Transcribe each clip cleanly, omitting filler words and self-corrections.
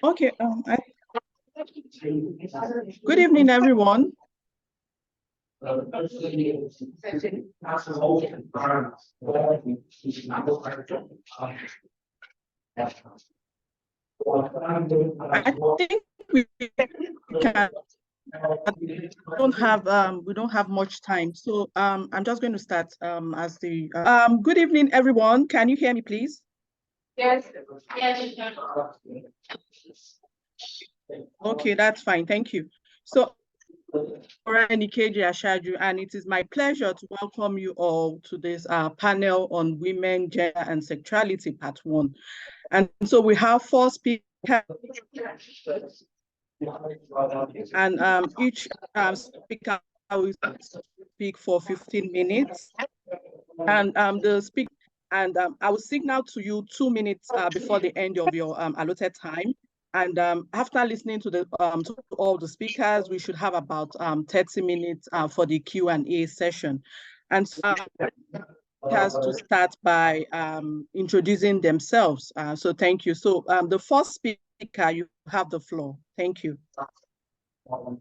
Okay. Good evening, everyone. I think we can. We don't have much time, so I'm just going to start as the good evening, everyone. Can you hear me, please? Yes. Yes. Okay, that's fine. Thank you. So, Nikeji Ashaju, and it is my pleasure to welcome you all to this panel on women, gender, and sexuality, part 1. And so we have 4 speakers, and each speaker will speak for 15 minutes. And I will signal to you 2 minutes before the end of your allotted time. And after listening to to all the speakers, we should have about 30 minutes for the Q&A session. And so has to start by introducing themselves. So thank you. So the first speaker, you have the floor. Thank you. Our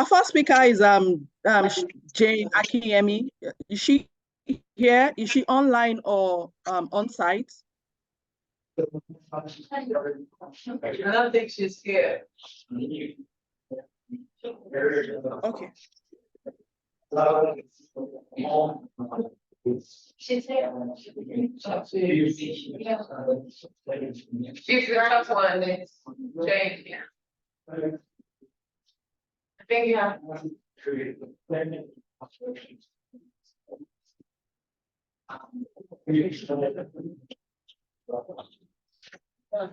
first speaker is Jane Akinyemi. Is she here? Is she online or on site? I don't think she's here. Okay. She's here. She's the first one. Jane here. I think you have.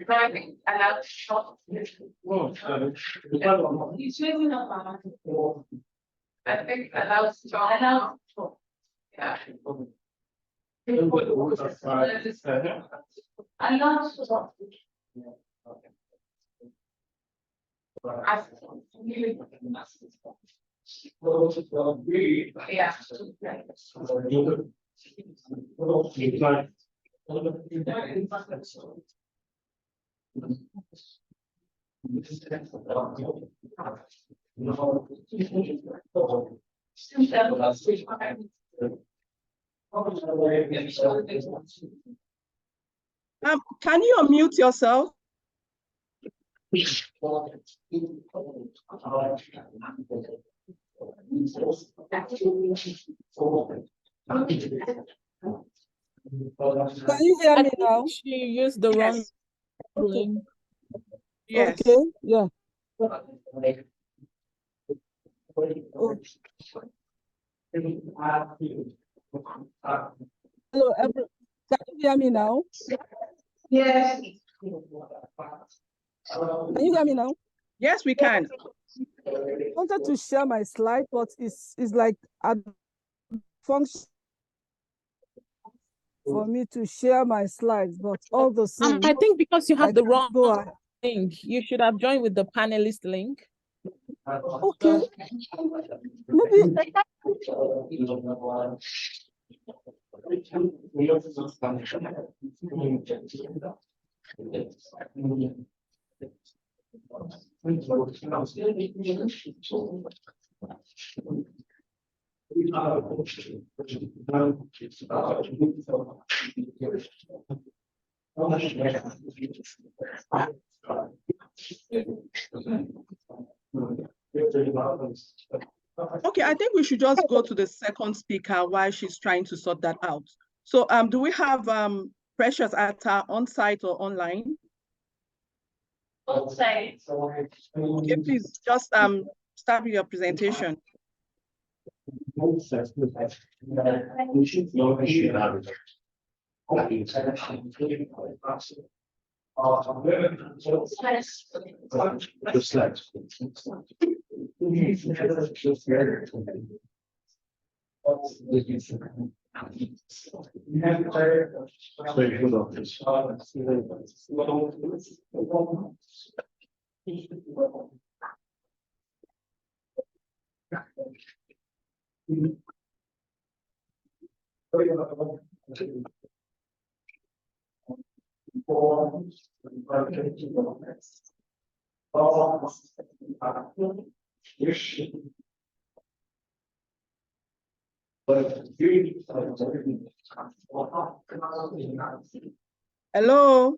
Driving. I think allows talk. Yeah. Can you unmute yourself? Can you hear me now? She used the wrong Yes. link. Yes. Okay, yeah. Oh, hello, can you hear me now? Yes. Can you hear me now? Yes, we can. I wanted to share my slide, but it's like a function for me to share my slides, but all the same, I think because you I have the can't wrong go ahead. link, you should have joined with the panelist link. Okay, maybe Okay, I think we should just go to the second speaker while she's trying to sort that out. So do we have Precious Atta on site or online? On site. Okay, please just start with your presentation. Hello.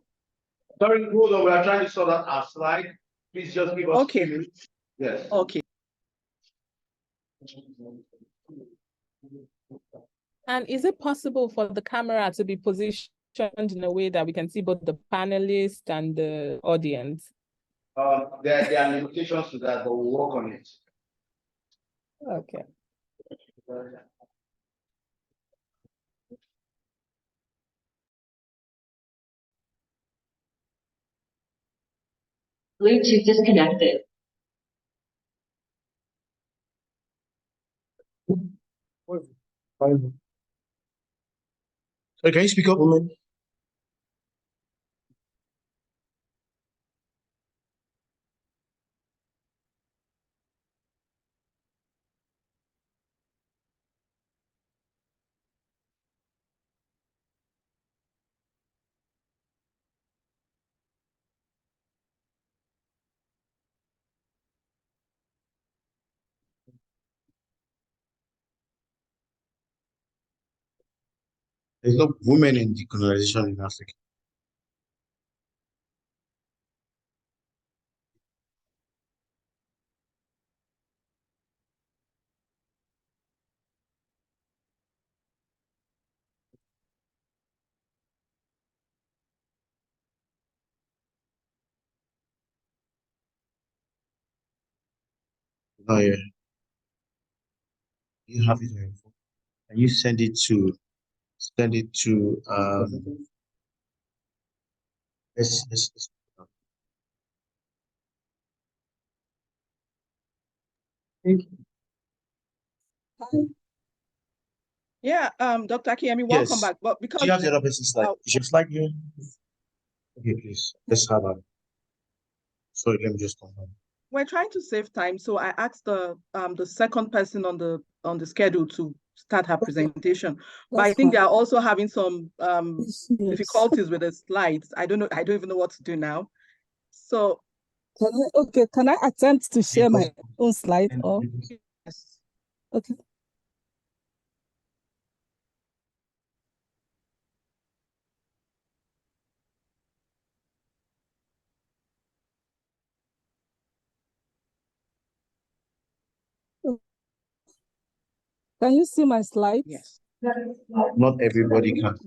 Sorry, hold on. We are trying to sort out our slide. Please just give us Okay. 2 minutes. Yes. Okay. And is it possible for the camera to be positioned in a way that we can see both the panelists and the audience? There are limitations to that, but we'll work on it. Okay. Bluetooth disconnected. So can you speak up, woman? There's no women in decolonization in Africa. Oh yeah. You have it on your phone. And you send it to let's hi. Yeah, Dr. Akiyemi, welcome Yes. back. But Do because you have the other person's slide? Is your slide here? Okay, please. Let's have a sorry, let me just confirm. we're trying to save time, so I asked the second person on the schedule to start her presentation. But I That's think fine. they are also having some Yes. difficulties with the slides. I don't know. I don't even know what to do now. So Can I attempt to share my own slide or yes. okay? Can you see my slides? Yes. Not everybody can.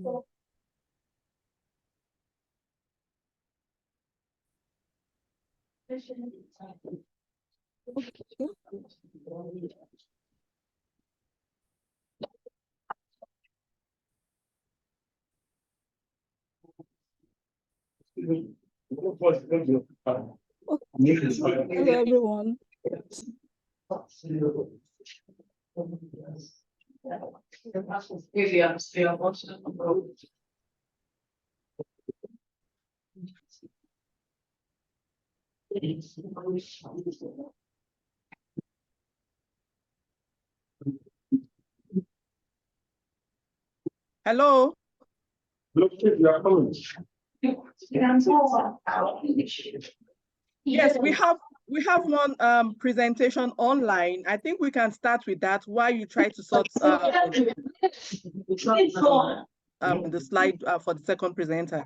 Okay. Hello, everyone. Hello. Yes, we have one presentation online. I think we can start with that while you try to sort the slide for the second presenter.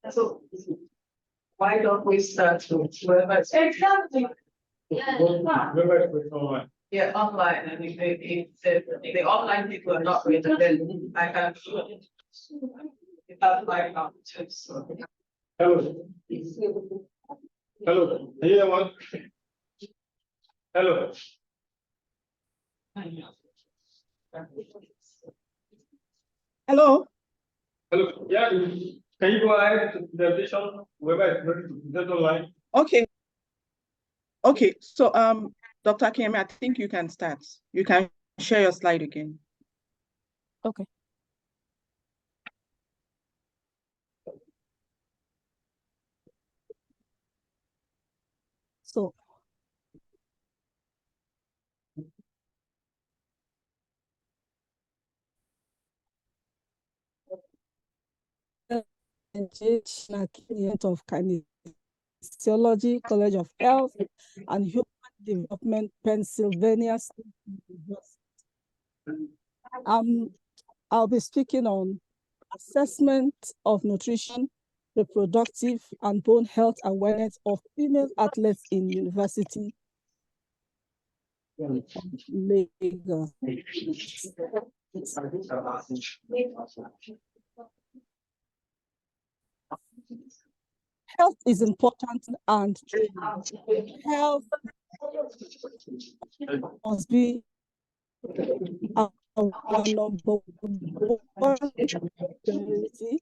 So why don't we start with whoever? Exactly. Yeah, online, and if the online people are not ready, then I can. Without my too, so. Hello. Hello. Anyone? Hello. Hello. Hello. Yeah. Can you go ahead to the presentation? Whoever is ready to present online. Okay. Okay. So Dr. Kemi, I think you can start. You can share your slide again. Okay. So of Kinesiology, College of Health and Human Development, Pennsylvania State University. I'll be speaking on assessment of nutrition, reproductive and bone health awareness of female athletes in university of Lagos. Health is important, and health must be our number one priority,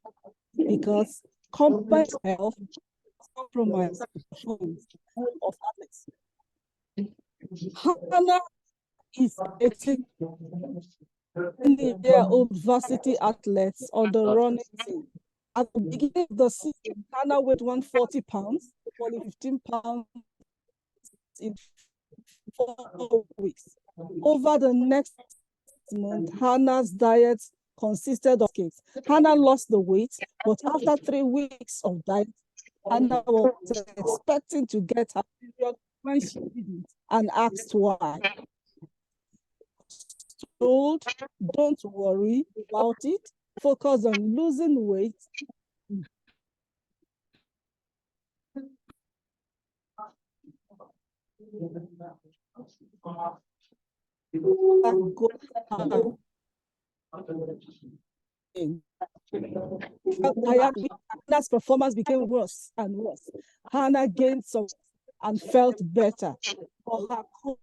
because combined health compromise performance of athletes. Hannah is 18-year-old varsity athlete on the running team. At the beginning of the season, Hannah weighed 140 pounds, only 15 pounds in 4 weeks. Over the next month, Hannah's diet consisted of cakes. Hannah lost the weight, but after 3 weeks of diet, Hannah was expecting to get her period when she didn't, and asked why. Told, don't worry about it, focus on losing weight. Hannah's performance became worse and worse. Hannah gained some and felt better, but her coach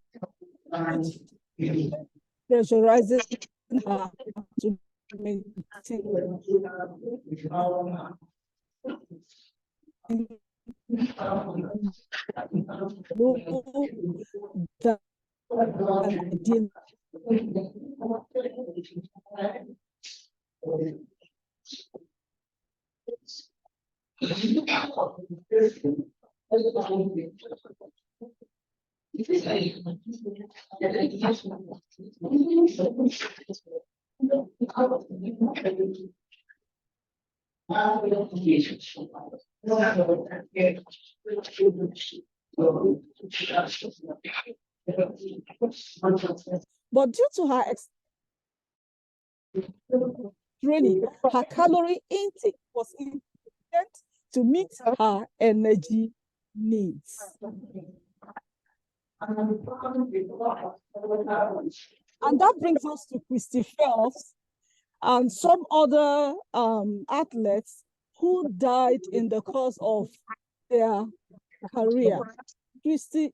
pressurizing her to maintain that ideal. But due to her training, her calorie intake was important to meet her energy needs. And that brings us to Christy Phelps and some other athletes who died in the course of their career. Christy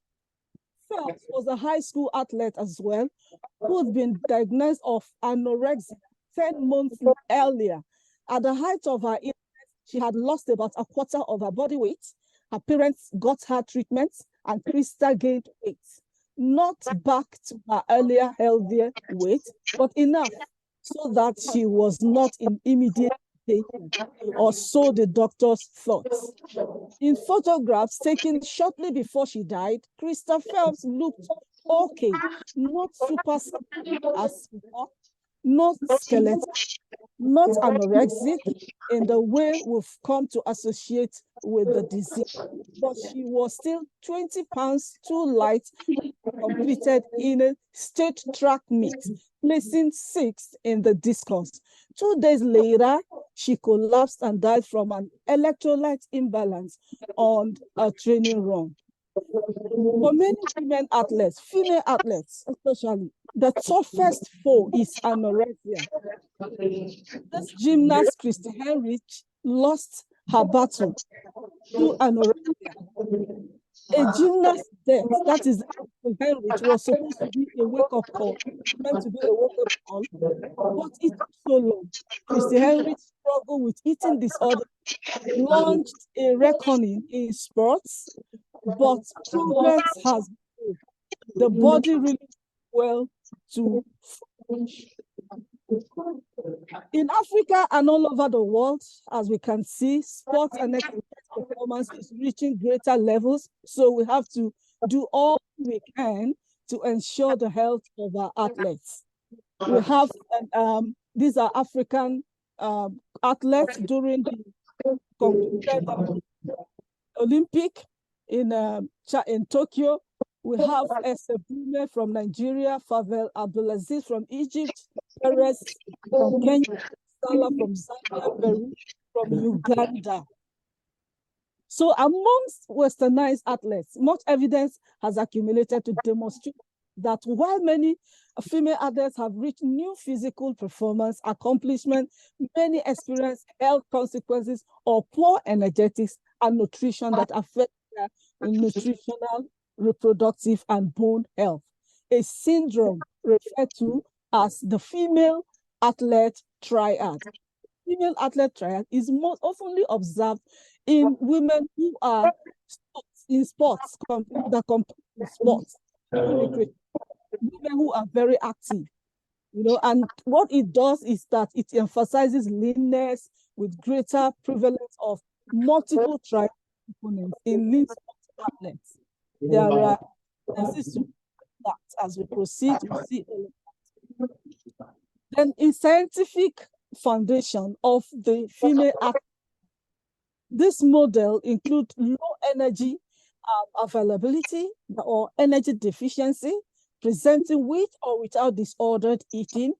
Phelps was a high school athlete as well, who had been diagnosed of anorexia 10 months earlier. At the height of her illness, she had lost about a quarter of her body weight. Her parents got her treatments, and Krista gained weight. Not back to her earlier healthier weight, but enough so that she was not in immediate danger, or so the doctors thought. In photographs taken shortly before she died, Krista Phelps looked okay, not super as well, not skeletal, not anorexic in the way we've come to associate with the disease, but she was still 20 pounds too light, completed in a state track meet, placing 6th in the discus. 2 days later, she collapsed and died from an electrolyte imbalance on a training run. For many women athletes, female athletes especially, the toughest foe is anorexia. This gymnast, Christy Henrich, lost her battle to anorexia. A gymnast's death, that is, Henrich, was supposed to be a wake-up call, meant to be a wake-up call, but it took so long. Christy Henrich struggled with eating disorder, launched a reckoning in sports, but progress has been. The body really well to. In Africa and all over the world, as we can see, sports and exercise performance is reaching greater levels. So we have to do all we can to ensure the health of our athletes. We have, these are African athletes during the completed Olympic in Tokyo. We have Esebune from Nigeria, Favel Abdulaziz from Egypt, Perez from Kenya, Salah from Zambia, Peru from Uganda. So amongst westernized athletes, much evidence has accumulated to demonstrate that while many female athletes have reached new physical performance accomplishment, many experience health consequences or poor energetics and nutrition that affect their nutritional, reproductive, and bone health. A syndrome referred to as the female athlete triad. Female athlete triad is most often observed in women who are in sports, that compete in sports, women who are very active, you know, and what it does is that it emphasizes leanness with greater prevalence of multiple triad components in lean sports athletes. There are tendencies to that as we proceed, we see. Then in scientific foundation of the female athlete, this model includes low energy availability or energy deficiency, presenting with or without disordered eating,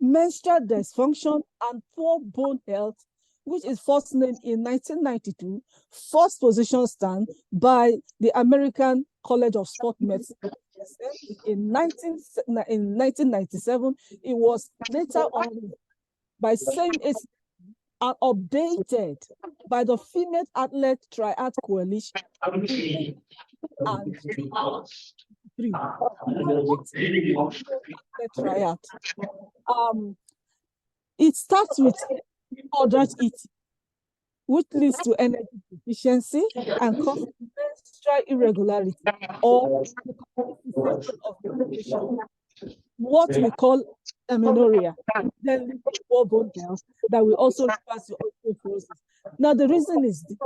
menstrual dysfunction, and poor bone health which is first named in 1992, first position stand by the American College of Sport Medicine. In 1997, it was later on by same and updated by the Female Athlete Triad Coalition and three. Triad. It starts with ordered eating, which leads to energy deficiency and causes menstrual irregularity or the cessation of menstruation, what we call amenorrhea, then leads to poor bone health that we also refer to osteoporosis. Now, the reason is the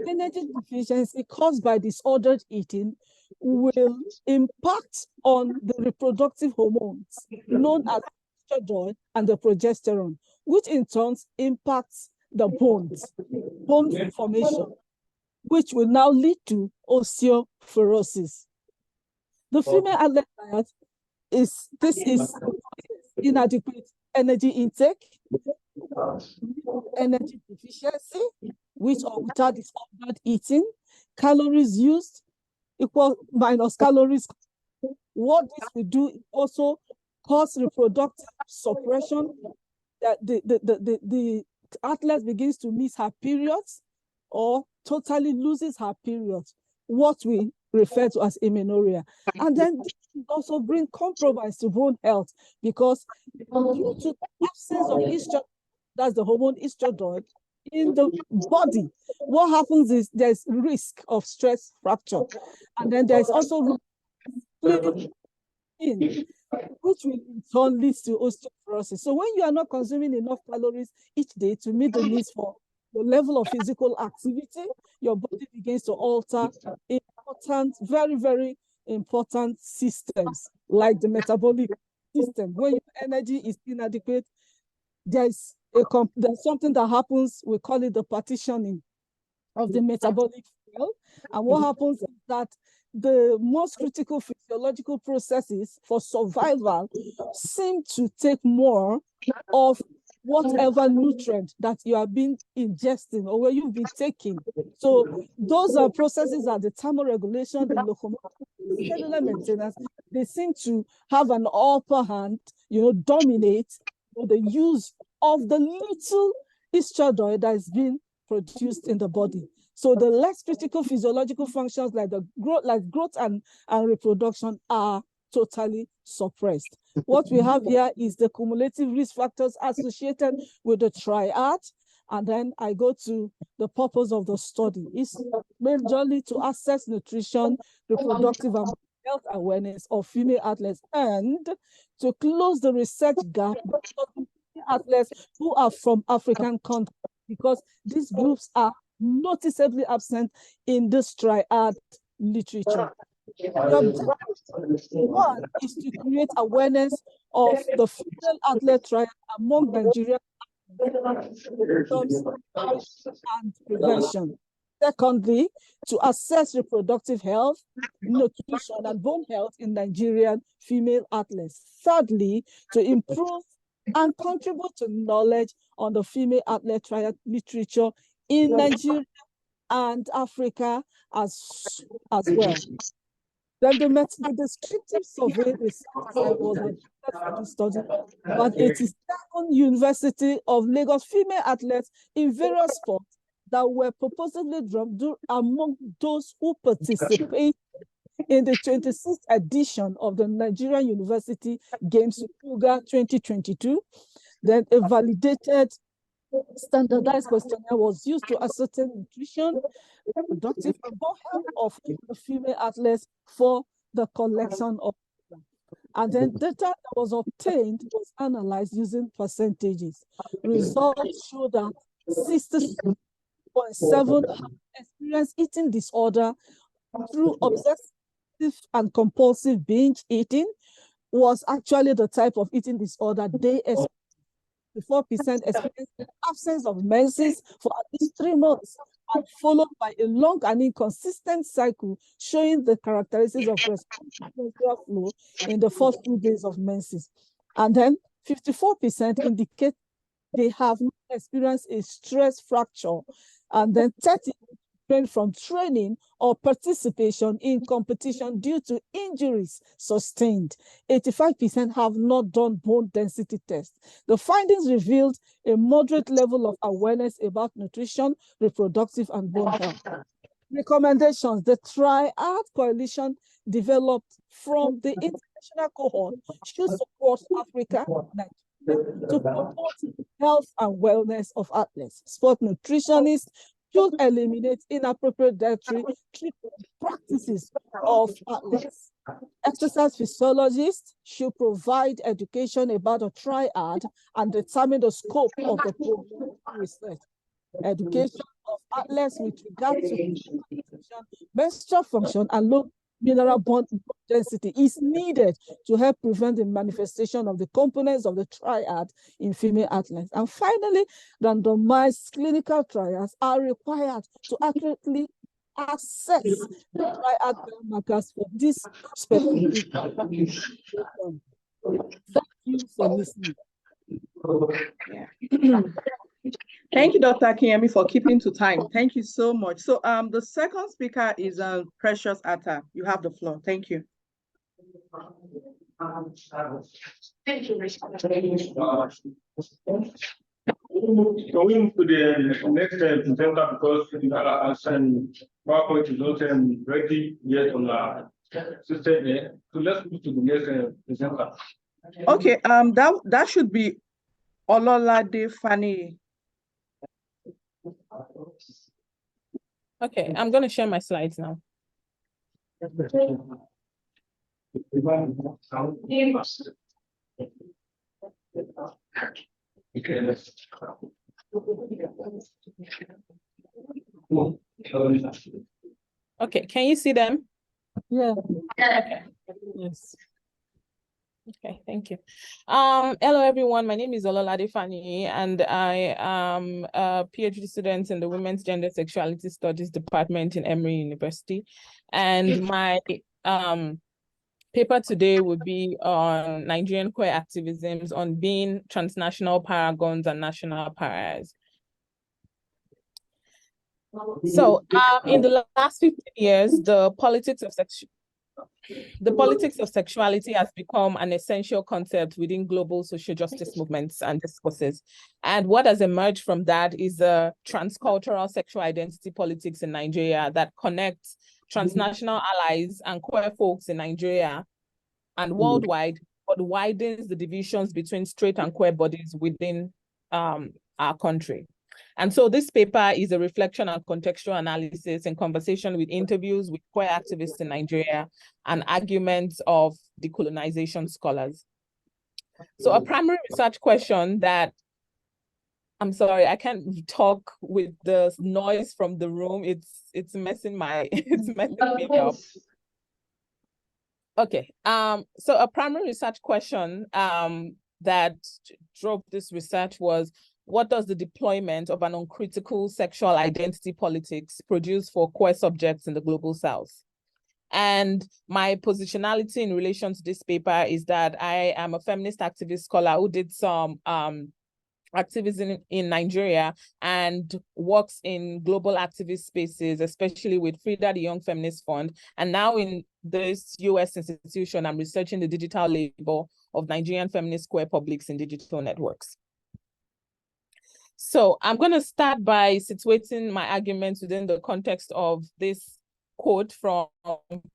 energy deficiency caused by disordered eating will impact on the reproductive hormones known as estrogen and the progesterone, which in turn impacts the bones, bone formation, which will now lead to osteoporosis. The female athlete diet is inadequate energy intake, energy deficiency, which or without disordered eating, calories used equal minus calories. What this will do is also cause reproductive suppression, that the athlete begins to miss her periods or totally loses her periods, what we refer to as amenorrhea. And then this also bring compromise to bone health, because due to the absence of estrogen, that's the hormone estrogen, in the body, what happens is there's risk of stress fracture. And then there's also in which will in turn lead to osteoporosis. So when you are not consuming enough calories each day to meet the needs for the level of physical activity, your body begins to alter important, very, very important systems like the metabolic system. When your energy is inadequate, there's something that happens, we call it the partitioning of the metabolic fuel. And what happens is that the most critical physiological processes for survival seem to take more of whatever nutrient that you have been ingesting or where you've been taking. So those are processes are the thermoregulation, the locomotion, cellular maintenance. They seem to have an upper hand, dominate the use of the little estrogen that is being produced in the body. So the less critical physiological functions like growth and reproduction are totally suppressed. What we have here is the cumulative risk factors associated with the triad. And then I go to the purpose of the study. It's majorly to assess nutrition, reproductive and health awareness of female athletes, and to close the research gap between athletes who are from African countries, because these groups are noticeably absent in this triad literature. One is to create awareness of the female athlete triad among Nigerian and prevention. Secondly, to assess reproductive health, nutrition, and bone health in Nigerian female athletes. Thirdly, to improve and contribute to knowledge on the female athlete triad literature in Nigeria and Africa as well. Then the descriptive survey was adopted for the study about 87 University of Lagos female athletes in various sports that were purportedly dropped among those who participate in the 26th edition of the Nigerian University Games Sugar 2022. Then a validated standardized questionnaire was used to ascertain nutrition, reproductive and bone health of the female athletes for the collection of data. And then data that was obtained was analyzed using percentages. Results show that 66.7% have experienced eating disorder through obsessive and compulsive binge eating, was actually the type of eating disorder they experienced. 4% experienced the absence of menses for at least 3 months, and followed by a long and inconsistent cycle showing the characteristics of menstrual flow in the first 2 days of menses. And then 54% indicate they have not experienced a stress fracture, and then 30 from training or participation in competition due to injuries sustained. 85% have not done bone density tests. The findings revealed a moderate level of awareness about nutrition, reproductive, and bone health. Recommendations: the Triad Coalition developed from the international cohort should support Africa, Nigeria, to promote health and wellness of athletes. Sport nutritionists should eliminate inappropriate dietary treatment practices of athletes. Exercise physiologists should provide education about a triad and determine the scope of the program research. Education of athletes with regard to menstrual function and low mineral bone density is needed to help prevent the manifestation of the components of the triad in female athletes. And finally, randomized clinical trials are required to accurately assess the triad biomarkers for this specific application. Thank you for listening. Yeah. Thank you, Dr. Akinyemi, for keeping to time. Thank you so much. So the second speaker is Precious Atta. You have the floor. Thank you. Thank you. Going to the next presenter because PowerPoint is not ready yet on the system here. So let's move to the next presenter. Okay, that should be Ololade Fani. Okay, I'm going to share my slides now. Okay, can you see them? Yeah. Okay. Yes. Okay, thank you. Hello everyone, my name is Ololade Fani and I am a PhD student in the Women's Gender Sexuality Studies Department in Emory University. And my paper today will be on Nigerian queer activisms on being transnational paragons and national pariahs. So in the last 15 years, the politics of sexuality has become an essential concept within global social justice movements and discourses. And what has emerged from that is a transcultural sexual identity politics in Nigeria that connects transnational allies and queer folks in Nigeria and worldwide, but widens the divisions between straight and queer bodies within our country. And so this paper is a reflection and contextual analysis in conversation with interviews with queer activists in Nigeria and arguments of decolonization scholars. So a primary research question that, I'm sorry, I can't talk with the noise from the room. It's messing it's messing me up. Okay, so a primary research question that drove this research was, what does the deployment of an uncritical sexual identity politics produce for queer subjects in the global South? And my positionality in relation to this paper is that I am a feminist activist scholar who did some activism in Nigeria and works in global activist spaces, especially with Frida the Young Feminist Fund. And now in this US institution, I'm researching the digital labor of Nigerian feminist queer publics in digital networks. So I'm going to start by situating my arguments within the context of this quote from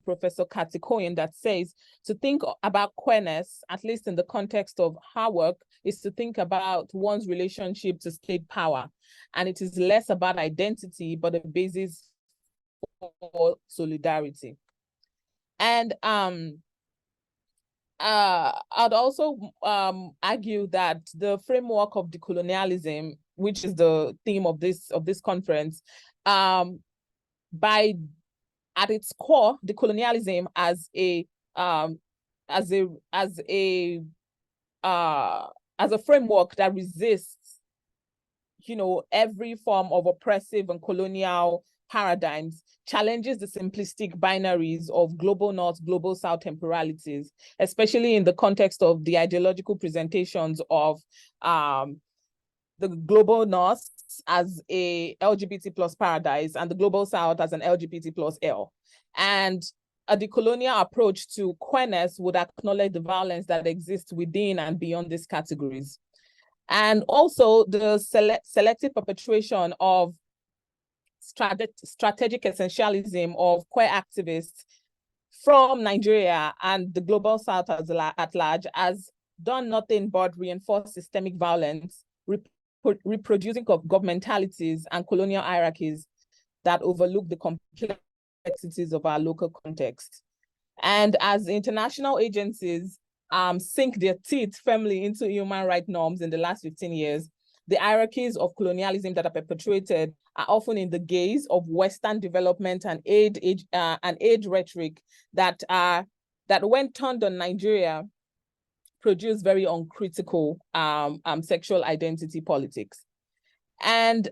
Professor Kati Cohen that says, to think about queerness, at least in the context of her work, is to think about one's relationship to state power. And it is less about identity, but a basis for solidarity. And I'd also argue that the framework of decolonialism, which is the theme of this conference, at its core, decolonialism as a framework that resists, every form of oppressive and colonial paradigms, challenges the simplistic binaries of global North, global South temporalities, especially in the context of the ideological presentations of the the global north as a LGBT plus paradise and the global south as an LGBT plus L. And a decolonial approach to queerness would acknowledge the violence that exists within and beyond these categories. And also the selective perpetration of strategic essentialism of queer activists from Nigeria and the global south at large has done nothing but reinforce systemic violence, reproducing governmentalities and colonial hierarchies that overlook the complexities of our local context. And as international agencies sink their teeth firmly into human rights norms in the last 15 years, the hierarchies of colonialism that are perpetuated are often in the gaze of Western development and aid rhetoric that when turned on Nigeria, produce very uncritical sexual identity politics. And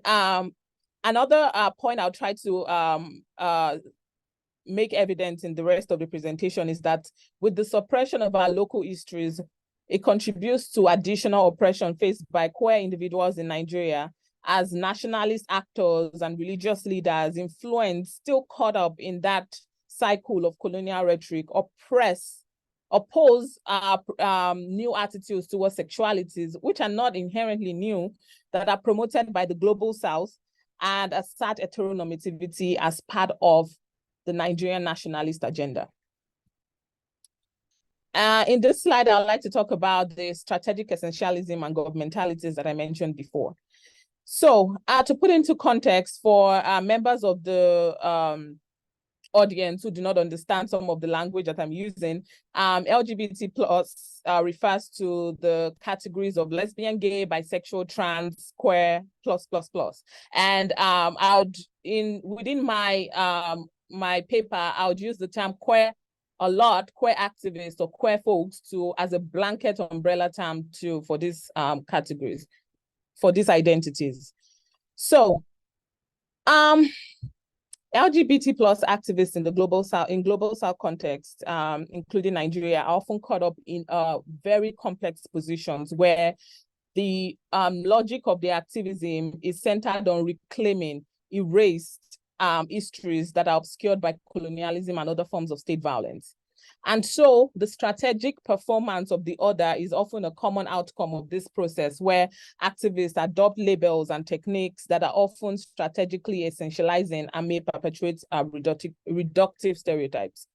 another point I'll try to make evident in the rest of the presentation is that with the suppression of our local histories, it contributes to additional oppression faced by queer individuals in Nigeria as nationalist actors and religious leaders influenced, still caught up in that cycle of colonial rhetoric, oppose new attitudes towards sexualities, which are not inherently new, that are promoted by the global south and assert heteronormativity as part of the Nigerian nationalist agenda. In this slide, I'd like to talk about the strategic essentialism and governmentalities that I mentioned before. So to put into context for members of the audience who do not understand some of the language that I'm using, LGBT plus refers to the categories of lesbian, gay, bisexual, trans, queer, plus. And within my my paper, I would use the term queer a lot, queer activists or queer folks as a blanket umbrella term for these categories, for these identities. So LGBT plus activists in the global south context, including Nigeria, are often caught up in very complex positions where the logic of their activism is centered on reclaiming erased histories that are obscured by colonialism and other forms of state violence. And so the strategic performance of the other is often a common outcome of this process, where activists adopt labels and techniques that are often strategically essentializing and may perpetuate reductive stereotypes.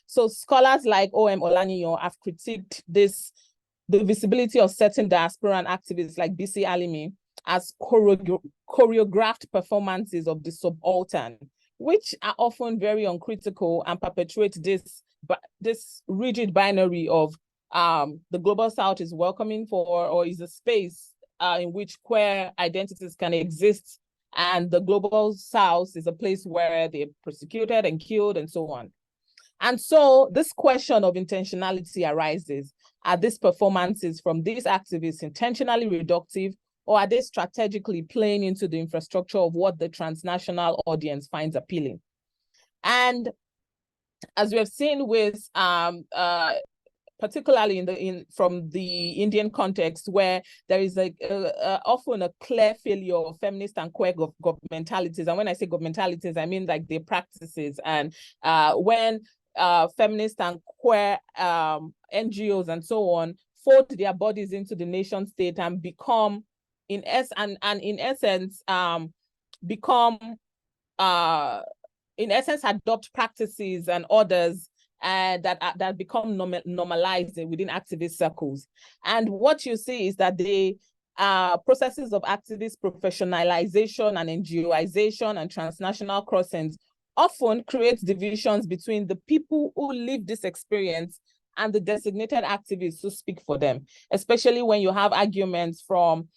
So scholars like O.M. Olaniyan have critiqued the visibility of certain diasporan activists like B.C. Alimi as choreographed performances of the subaltern, which are often very uncritical and perpetuate this rigid binary of the global south is welcoming for or is a space in which queer identities can exist, and the global south is a place where they're persecuted and killed and so on. And so this question of intentionality arises. Are these performances from these activists intentionally reductive, or are they strategically playing into the infrastructure of what the transnational audience finds appealing? And as we have seen with, particularly from the Indian context, where there is often a clear failure of feminist and queer governmentalities. And when I say governmentalities, I mean like their practices. And when feminist and queer NGOs and so on fold their bodies into the nation state and become, in essence, adopt practices and orders that become normalized within activist circles. And what you see is that the processes of activist professionalization and NGOization and transnational crossings often create divisions between the people who live this experience and the designated activists who speak for them, especially when you have arguments from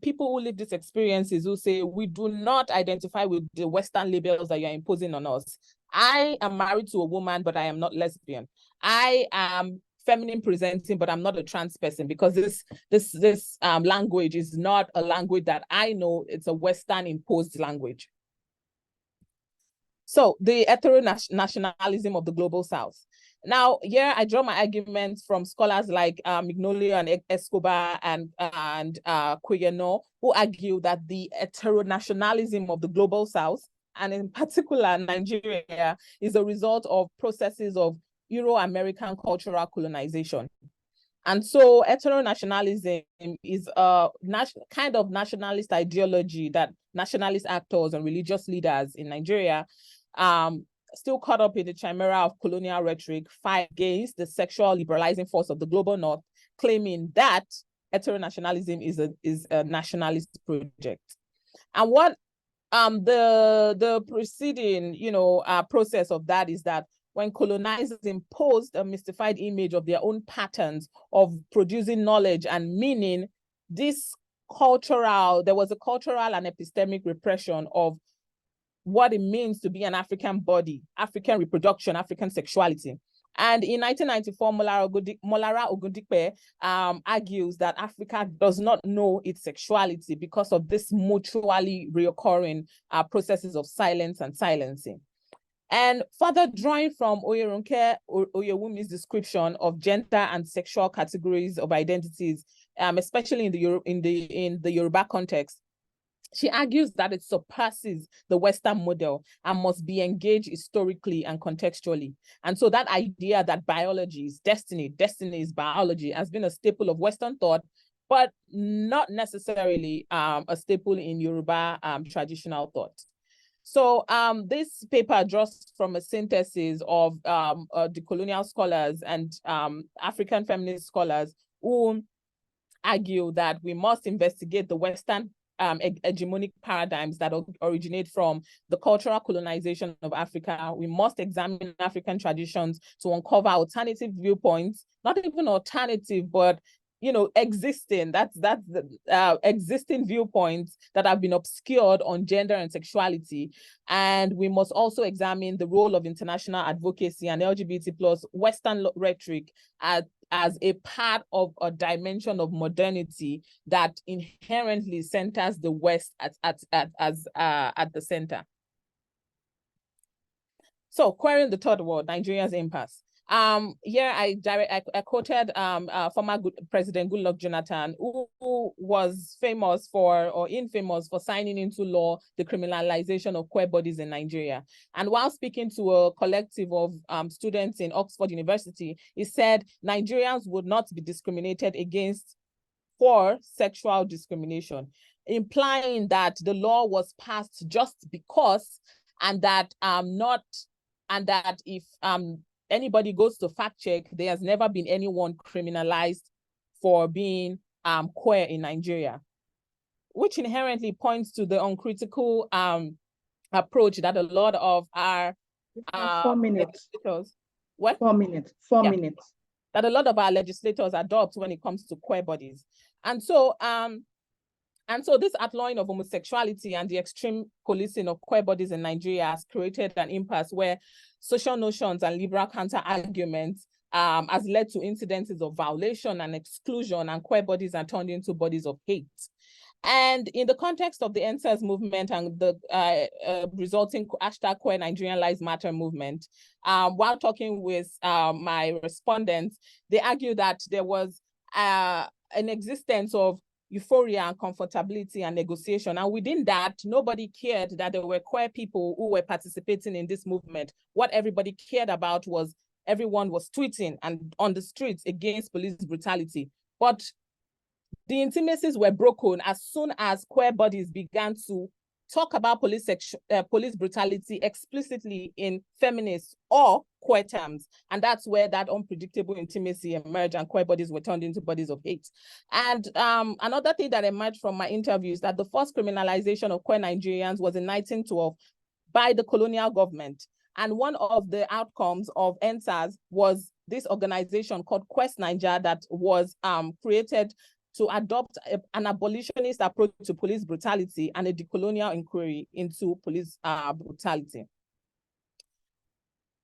people who live these experiences who say, we do not identify with the Western labels that you're imposing on us. I am married to a woman, but I am not lesbian. I am feminine presenting, but I'm not a trans person, because this language is not a language that I know. It's a Western imposed language. So the hetero-nationalism of the global South. Now, here I draw my arguments from scholars like Mignolio and Escobar and Quijano, who argue that the hetero-nationalism of the global South, and in particular Nigeria, is a result of processes of Euro-American cultural colonization. And so hetero-nationalism is a kind of nationalist ideology that nationalist actors and religious leaders in Nigeria still caught up in the chimera of colonial rhetoric fight against the sexual liberalizing force of the global North, claiming that hetero-nationalism is a nationalist project. And what the preceding process of that is that when colonizers imposed a mystified image of their own patterns of producing knowledge and meaning, there was a cultural and epistemic repression of what it means to be an African body, African reproduction, African sexuality. And in 1994, Molara Ogundipe argues that Africa does not know its sexuality because of this mutually reoccurring processes of silence and silencing. And further drawing from Oyerunke Oyewumi's description of gender and sexual categories of identities, especially in the Yoruba context, she argues that it surpasses the Western model and must be engaged historically and contextually. And so that idea that biology is destiny is biology has been a staple of Western thought, but not necessarily a staple in Yoruba traditional thought. So this paper draws from a synthesis of decolonial scholars and African feminist scholars who argue that we must investigate the Western hegemonic paradigms that originate from the cultural colonization of Africa. We must examine African traditions to uncover alternative viewpoints, not even alternative, but existing. That's the existing viewpoints that have been obscured on gender and sexuality. And we must also examine the role of international advocacy and LGBT plus Western rhetoric as a part of a dimension of modernity that inherently centers the West at the center. So, querying the third world, Nigeria's impasse. Here I quoted former President Goodluck Jonathan, who was famous for, or infamous for, signing into law the criminalization of queer bodies in Nigeria. And while speaking to a collective of students in Oxford University, he said Nigerians would not be discriminated against for sexual discrimination, implying that the law was passed just because, and that if anybody goes to fact check, there has never been anyone criminalized for being queer in Nigeria, which inherently points to the uncritical approach that a lot of our 4 minutes. What? 4 minutes. 4 minutes. That a lot of our legislators adopt when it comes to queer bodies. And so this outlawing of homosexuality and the extreme policing of queer bodies in Nigeria has created an impasse where social notions and liberal counter-arguments has led to incidences of violation and exclusion, and queer bodies are turned into bodies of hate. And in the context of the NSAS movement and the resulting hashtag Queer Nigerian Lives Matter movement, while talking with my respondents, they argue that there was an existence of euphoria and comfortability and negotiation. And within that, nobody cared that there were queer people who were participating in this movement. What everybody cared about was everyone was tweeting and on the streets against police brutality. But the intimacies were broken as soon as queer bodies began to talk about police brutality explicitly in feminist or queer terms. And that's where that unpredictable intimacy emerged and queer bodies were turned into bodies of hate. And another thing that emerged from my interview is that the first criminalization of queer Nigerians was in 1912 by the colonial government. And one of the outcomes of NSAS was this organization called Quest Niger that was created to adopt an abolitionist approach to police brutality and a decolonial inquiry into police brutality.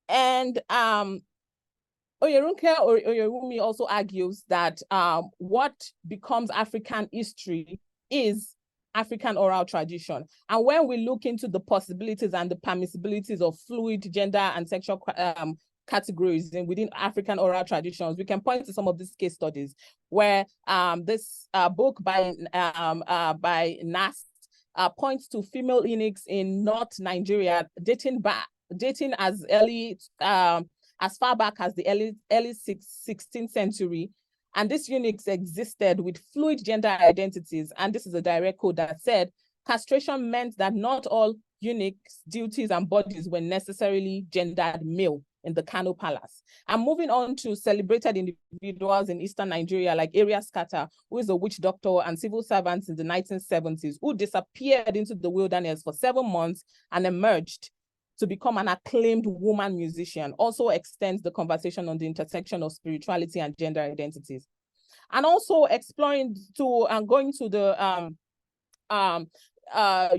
And Oyerunke Oyewumi also argues that what becomes African history is African oral tradition. And when we look into the possibilities and the permissibilities of fluid gender and sexual categories within African oral traditions, we can point to some of these case studies where this book by Nast points to female eunuchs in North Nigeria dating as early as far back as the early 16th century. And these eunuchs existed with fluid gender identities. And this is a direct quote that said, castration meant that not all eunuchs' duties and bodies were necessarily gendered male in the Kano Palace. And moving on to celebrated individuals in Eastern Nigeria, like Area Scatter, who is a witch doctor and civil servant in the 1970s, who disappeared into the wilderness for 7 months and emerged to become an acclaimed woman musician, also extends the conversation on the intersection of spirituality and gender identities. And also exploring to and going to the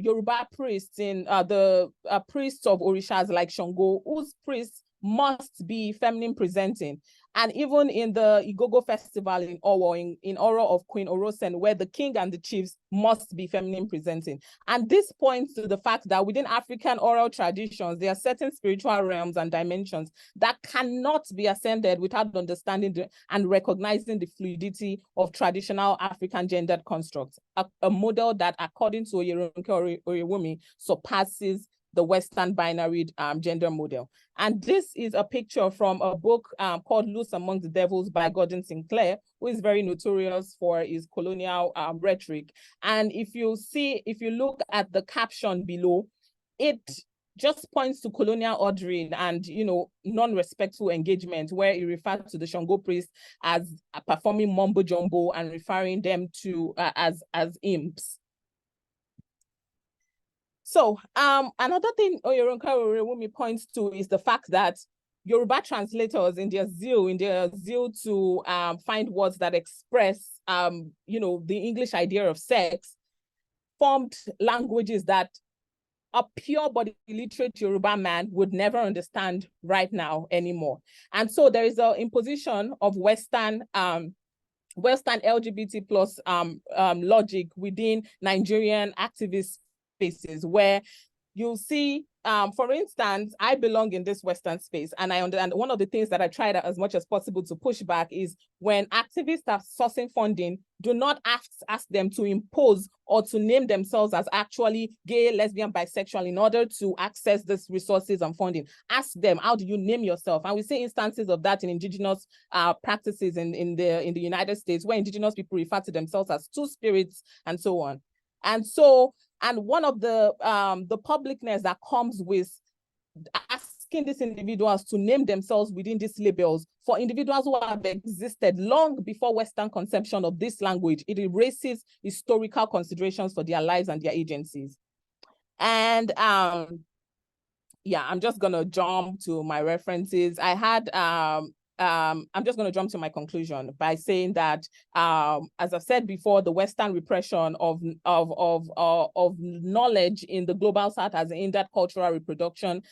Yoruba priests in the priests of Orishas like Shango, whose priests must be feminine presenting. And even in the Igogo festival in Owo, in honor of Queen Orosen, where the king and the chiefs must be feminine presenting. And this points to the fact that within African oral traditions, there are certain spiritual realms and dimensions that cannot be ascended without understanding and recognizing the fluidity of traditional African gendered constructs, a model that, according to Oyeronke Oyewumi, surpasses the Western binary gender model. And this is a picture from a book called Loose Among the Devils by Gordon Sinclair, who is very notorious for his colonial rhetoric. And if you look at the caption below, it just points to colonial ordering and, non-respectful engagement, where he referred to the Shango priest as performing mumbo jumbo and referring them to as imps. So another thing Oyeronke Oyewumi points to is the fact that Yoruba translators, in their zeal to find words that express, the English idea of sex, formed languages that a pure body literate Yoruba man would never understand right now anymore. And so there is an imposition of Western LGBT plus logic within Nigerian activist spaces, where you'll see, for instance, I belong in this Western space, and one of the things that I tried as much as possible to push back is when activists are sourcing funding, do not ask them to impose or to name themselves as actually gay, lesbian, bisexual in order to access these resources and funding. Ask them, how do you name yourself? And we see instances of that in indigenous practices in the United States, where indigenous people refer to themselves as two spirits and so on. And one of the publicness that comes with asking these individuals to name themselves within these labels, for individuals who have existed long before Western conception of this language, it erases historical considerations for their lives and their agencies. And yeah, I'm just gonna jump to my references. I had I'm just going to jump to my conclusion by saying that, as I've said before, the Western repression of knowledge in the global South has hindered cultural reproduction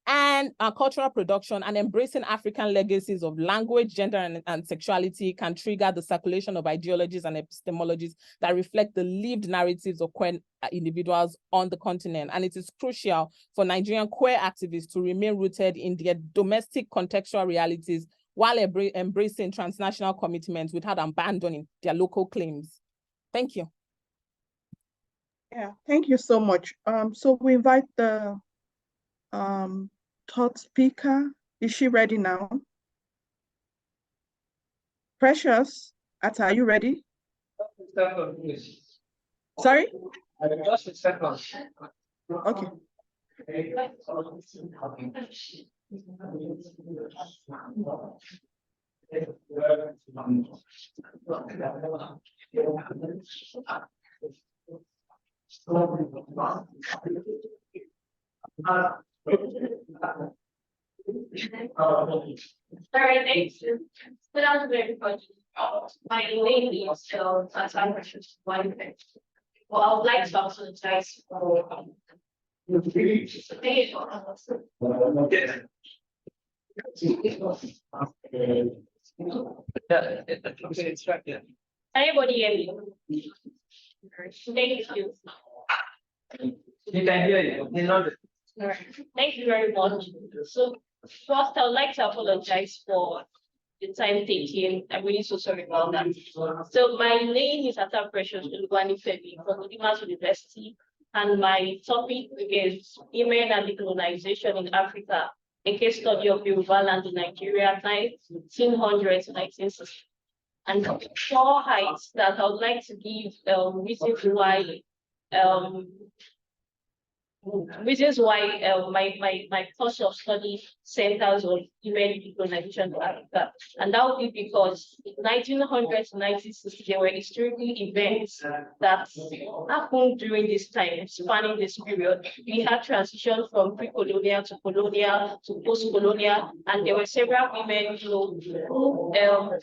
and cultural production, and embracing African legacies of language, gender, and sexuality can trigger the circulation of ideologies and epistemologies that reflect the lived narratives of queer individuals on the continent. And it is crucial for Nigerian queer activists to remain rooted in their domestic contextual realities while embracing transnational commitments without abandoning their local claims. Thank you. Yeah, thank you so much. So we invite the third speaker. Is she ready now? Precious, are you ready? Sorry? Just a second. Okay. Sorry, thanks. But I was very much my lady, so that's my question. One thing. Well, I would like to apologize for Anybody hear me? Thank you. You can hear you. You know the- All right. Thank you very much. So first, I would like to apologize for the time taken. I'm really so sorry about that. So my name is Ata Precious Uluwani Femi from Udimas University, and my topic is women and decolonization in Africa, a case study of Yoruba land in Nigeria, 1900 to 1960. And 4 heights that I would like to give reasons why my course of study centers on women decolonization in Africa. And that would be because in 1900 to 1960, there were historical events that happened during this time, spanning this period. We had transition from pre-colonial to colonial to post-colonial, and there were several women, who were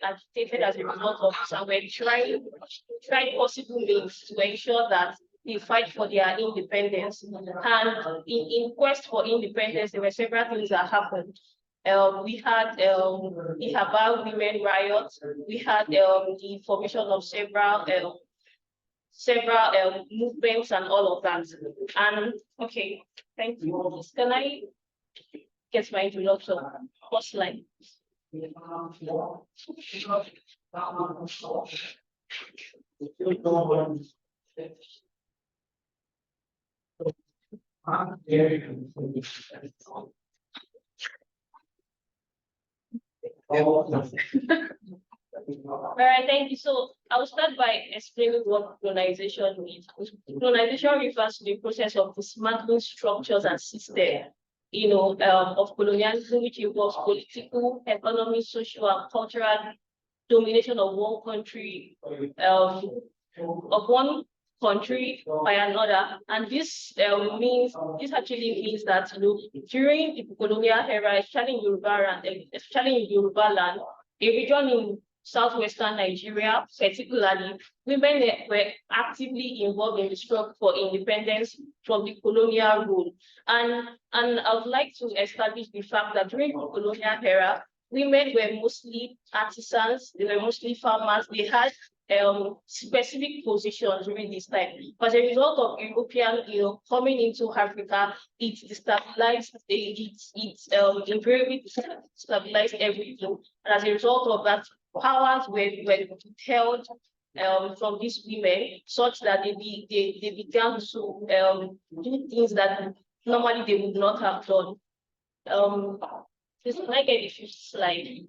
agitated as a result of this, and were trying possible means to ensure that they fight for their independence. And in quest for independence, there were several things that happened. We had the Habal women riots. We had the formation of several movements and all of that. And okay, thank you. Can I get my introduction? First line. All right, thank you. So I'll start by explaining what colonization means. Colonization refers to the process of dismantling structures and systems, of colonialism, which involves political, economic, social, and cultural domination of one country, by another. And this actually means that during the colonial era, especially in Yoruba land, a region in southwestern Nigeria, particularly, women were actively involved in the struggle for independence from the colonial rule. And I would like to establish the fact that during the colonial era, women were mostly artisans, they were mostly farmers, they had specific positions during this time. But as a result of European, coming into Africa, it destabilized, invariably destabilized everything. And as a result of that, powers were held from these women, such that they began to do things that normally they would not have done. This is like a fifth slide.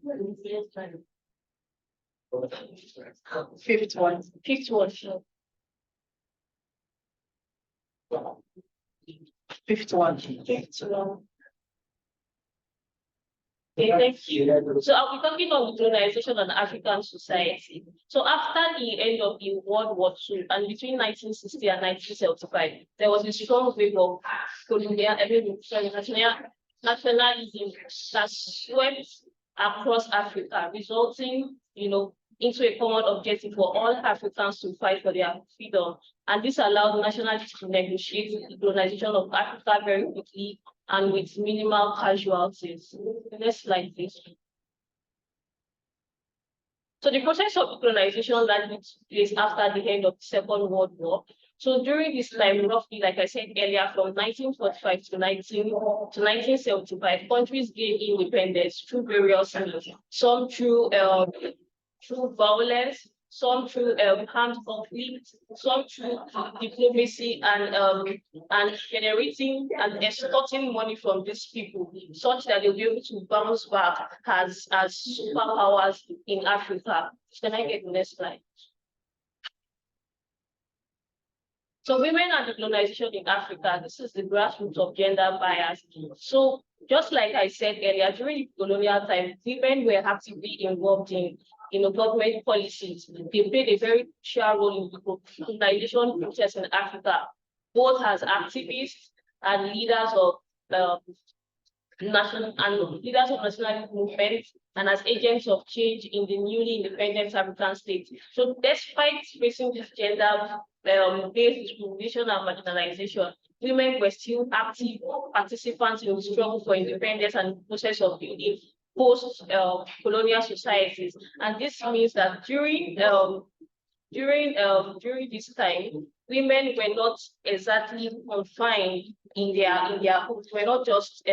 Fifth one. Sure. Fifth one. Okay, thank you. So I'll be talking on colonization and African society. So after the end of the World War II and between 1960 and 1975, there was a strong wave of nationalism that swept across Africa, resulting, into a common objective for all Africans to fight for their freedom. And this allowed nationalists to negotiate the colonization of Africa very quickly and with minimal casualties. Next slide, please. So the process of colonization largely took place after the end of the Second World War. So during this time, roughly, like I said earlier, from 1945 to 1975, countries gained independence through various means, some through violence, some through armed conflict, some through diplomacy and generating and extorting money from these people, such that they'll be able to bounce back as superpowers in Africa. Can I get the next slide? So women and decolonization in Africa, this is the grassroots of gender bias. So just like I said earlier, during colonial time, women were actively involved in government policies. They played a very crucial role in the colonization process in Africa, both as activists and leaders of national movements and as agents of change in the newly independent African states. So despite facing this gender-based discrimination and marginalization, women were still active participants in the struggle for independence and the process of building post-colonial societies. And this means that during during this time, women were not exactly confined in their homes. We're not just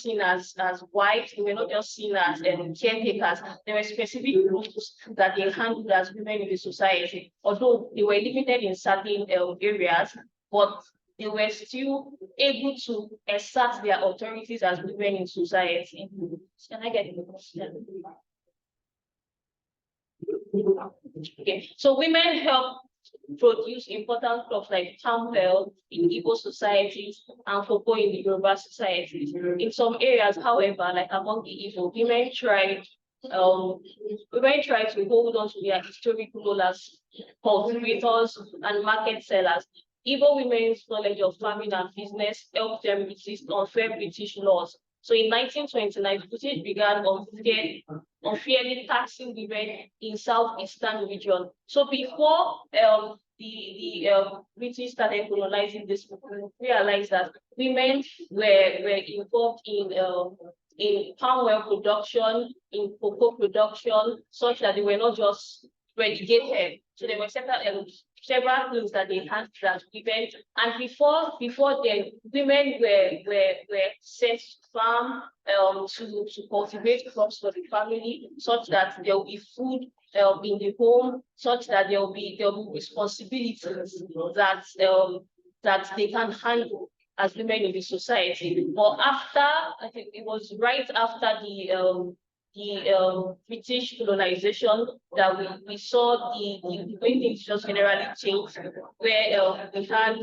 seen as wives, they were not just seen as caretakers. There were specific roles that they handled as women in the society. Although they were limited in certain areas, but they were still able to assert their authorities as women in society. Can I get the question? Okay, so women help produce important crops like palm oil in Igbo societies and cocoa in the Yoruba societies. In some areas, however, like among the Igbo, women try to hold on to their historical role as cultivators and market sellers. Igbo women's knowledge of farming and business helped them resist unfair British laws. So in 1929, the British began unfairly taxing women in southeastern region. So before the British started colonizing this, we realized that women were involved in palm oil production, in cocoa production, such that they were not just relegated. So there were several things that they had that women, and before then, women were sent to farm to cultivate crops for the family, such that there will be food in the home, such that there will be responsibilities that they can handle as women in the society. But after, I think it was right after the British colonization that we saw the way things just generally changed, where we had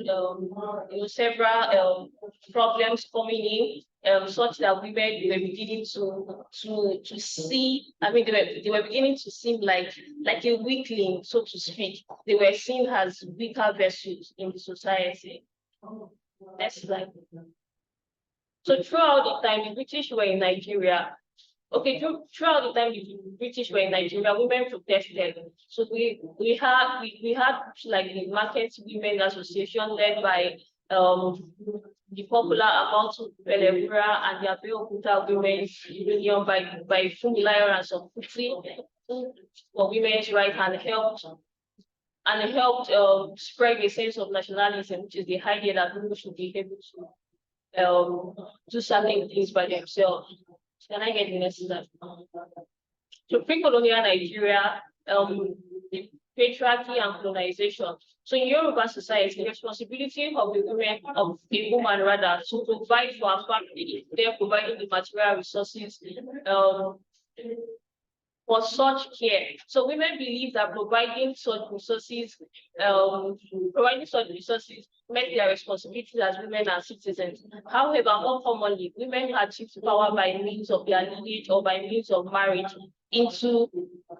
several problems coming in, such that women were beginning to see. I mean, they were beginning to seem like a weakling, so to speak. They were seen as weaker vessels in the society. Next slide. So throughout the time the British were in Nigeria, throughout the time the British were in Nigeria, women protested. So we had like the Market Women Association led by the popular Amount Belebura and the Abeokuta Women's Union by Funmilayo and Sokuti for women's rights and helped spread a sense of nationalism, which is the idea that women should be able to do certain things by themselves. Can I get the next slide? So pre-colonial Nigeria, the patriarchy and colonization. So in Yoruba society, the responsibility of the women, of a woman rather, to provide for her family, they're providing the material resources for such care. So women believe that providing such resources met their responsibilities as women and citizens. However, more commonly, women achieve power by means of their lineage or by means of marriage into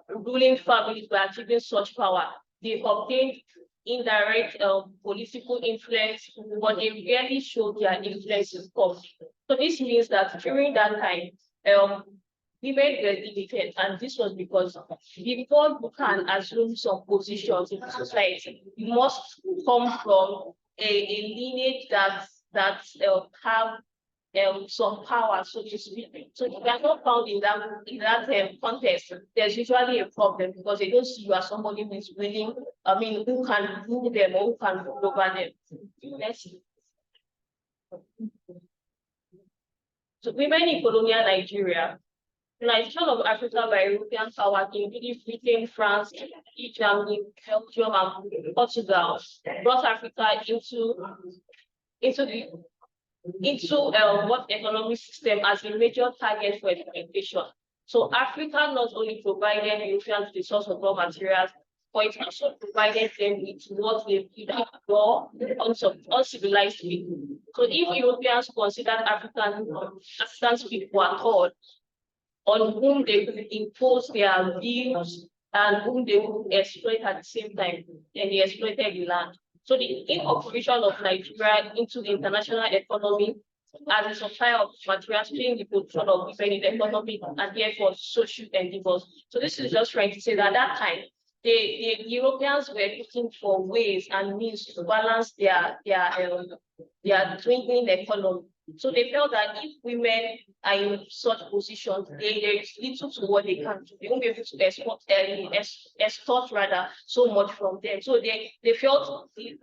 ruling families by achieving such power. They obtained indirect political influence, but they rarely show their influence in court. So this means that during that time, women were limited, and this was because before you can assume some positions in society, you must come from a lineage that have some power, so to speak. So if you are not found in that context, there's usually a problem because they don't see you as somebody who is willing, who can rule them or who can rule over them. Let's see. So women in colonial Nigeria, colonization of Africa by European power, including Britain, France, Germany, Belgium, and Portugal, brought Africa into what economic system as a major target for exploitation. So Africa not only provided Europeans the source of raw materials, but it also provided them with what they call uncivilized people. So if Europeans considered African people at all, on whom they could impose their views and whom they would exploit at the same time, then they exploited the land. So the incorporation of Nigeria into the international economy as a supplier of materials, playing the position of women in the economy and therefore social endeavors. So this is just trying to say that at that time, the Europeans were looking for ways and means to balance their dwindling economy So they felt that if women are in such positions, there is little to what they can do. They won't be able to extort rather so much from them. So they felt the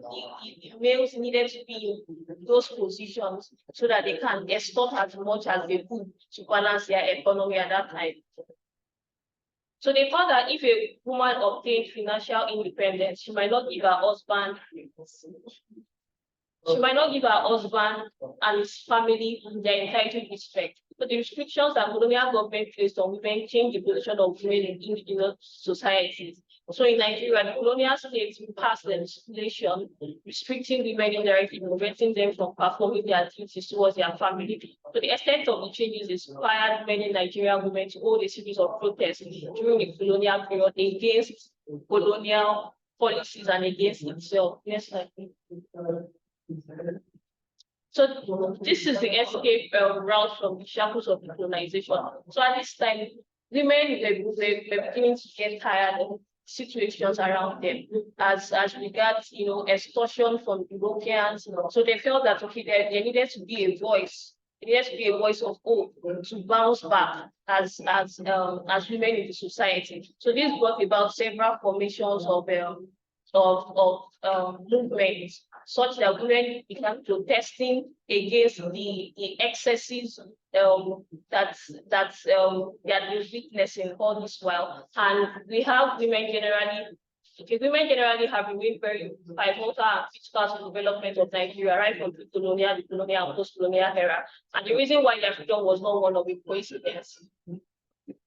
males needed to be in those positions so that they can extort as much as they could to balance their economy at that time. So they found that if a woman obtained financial independence, she might not give her husband and his family their entitled respect. So the restrictions that colonial government placed on women changed the position of women in indigenous societies. So in Nigeria, the colonial states passed legislation restricting women indirectly, preventing them from performing their duties towards their family. So the extent of the changes inspired many Nigerian women to hold a series of protests during the colonial period against colonial policies and against itself. Yes, I think. So this is the escape route from the shackles of colonization. So at this time, women were beginning to get tired of situations around them as regards, extortion from Europeans. So they felt that, okay, there needed to be a voice. There needed to be a voice of hope to bounce back as women in the society. So this brought about several formations of movements, such that women began protesting against the excesses that they had been witnessing all this while. And we have women generally have remained very pivotal and critical to the development of Nigeria, right from the colonial, and post-colonial era. And the reason why their freedom was not one of a coincidence.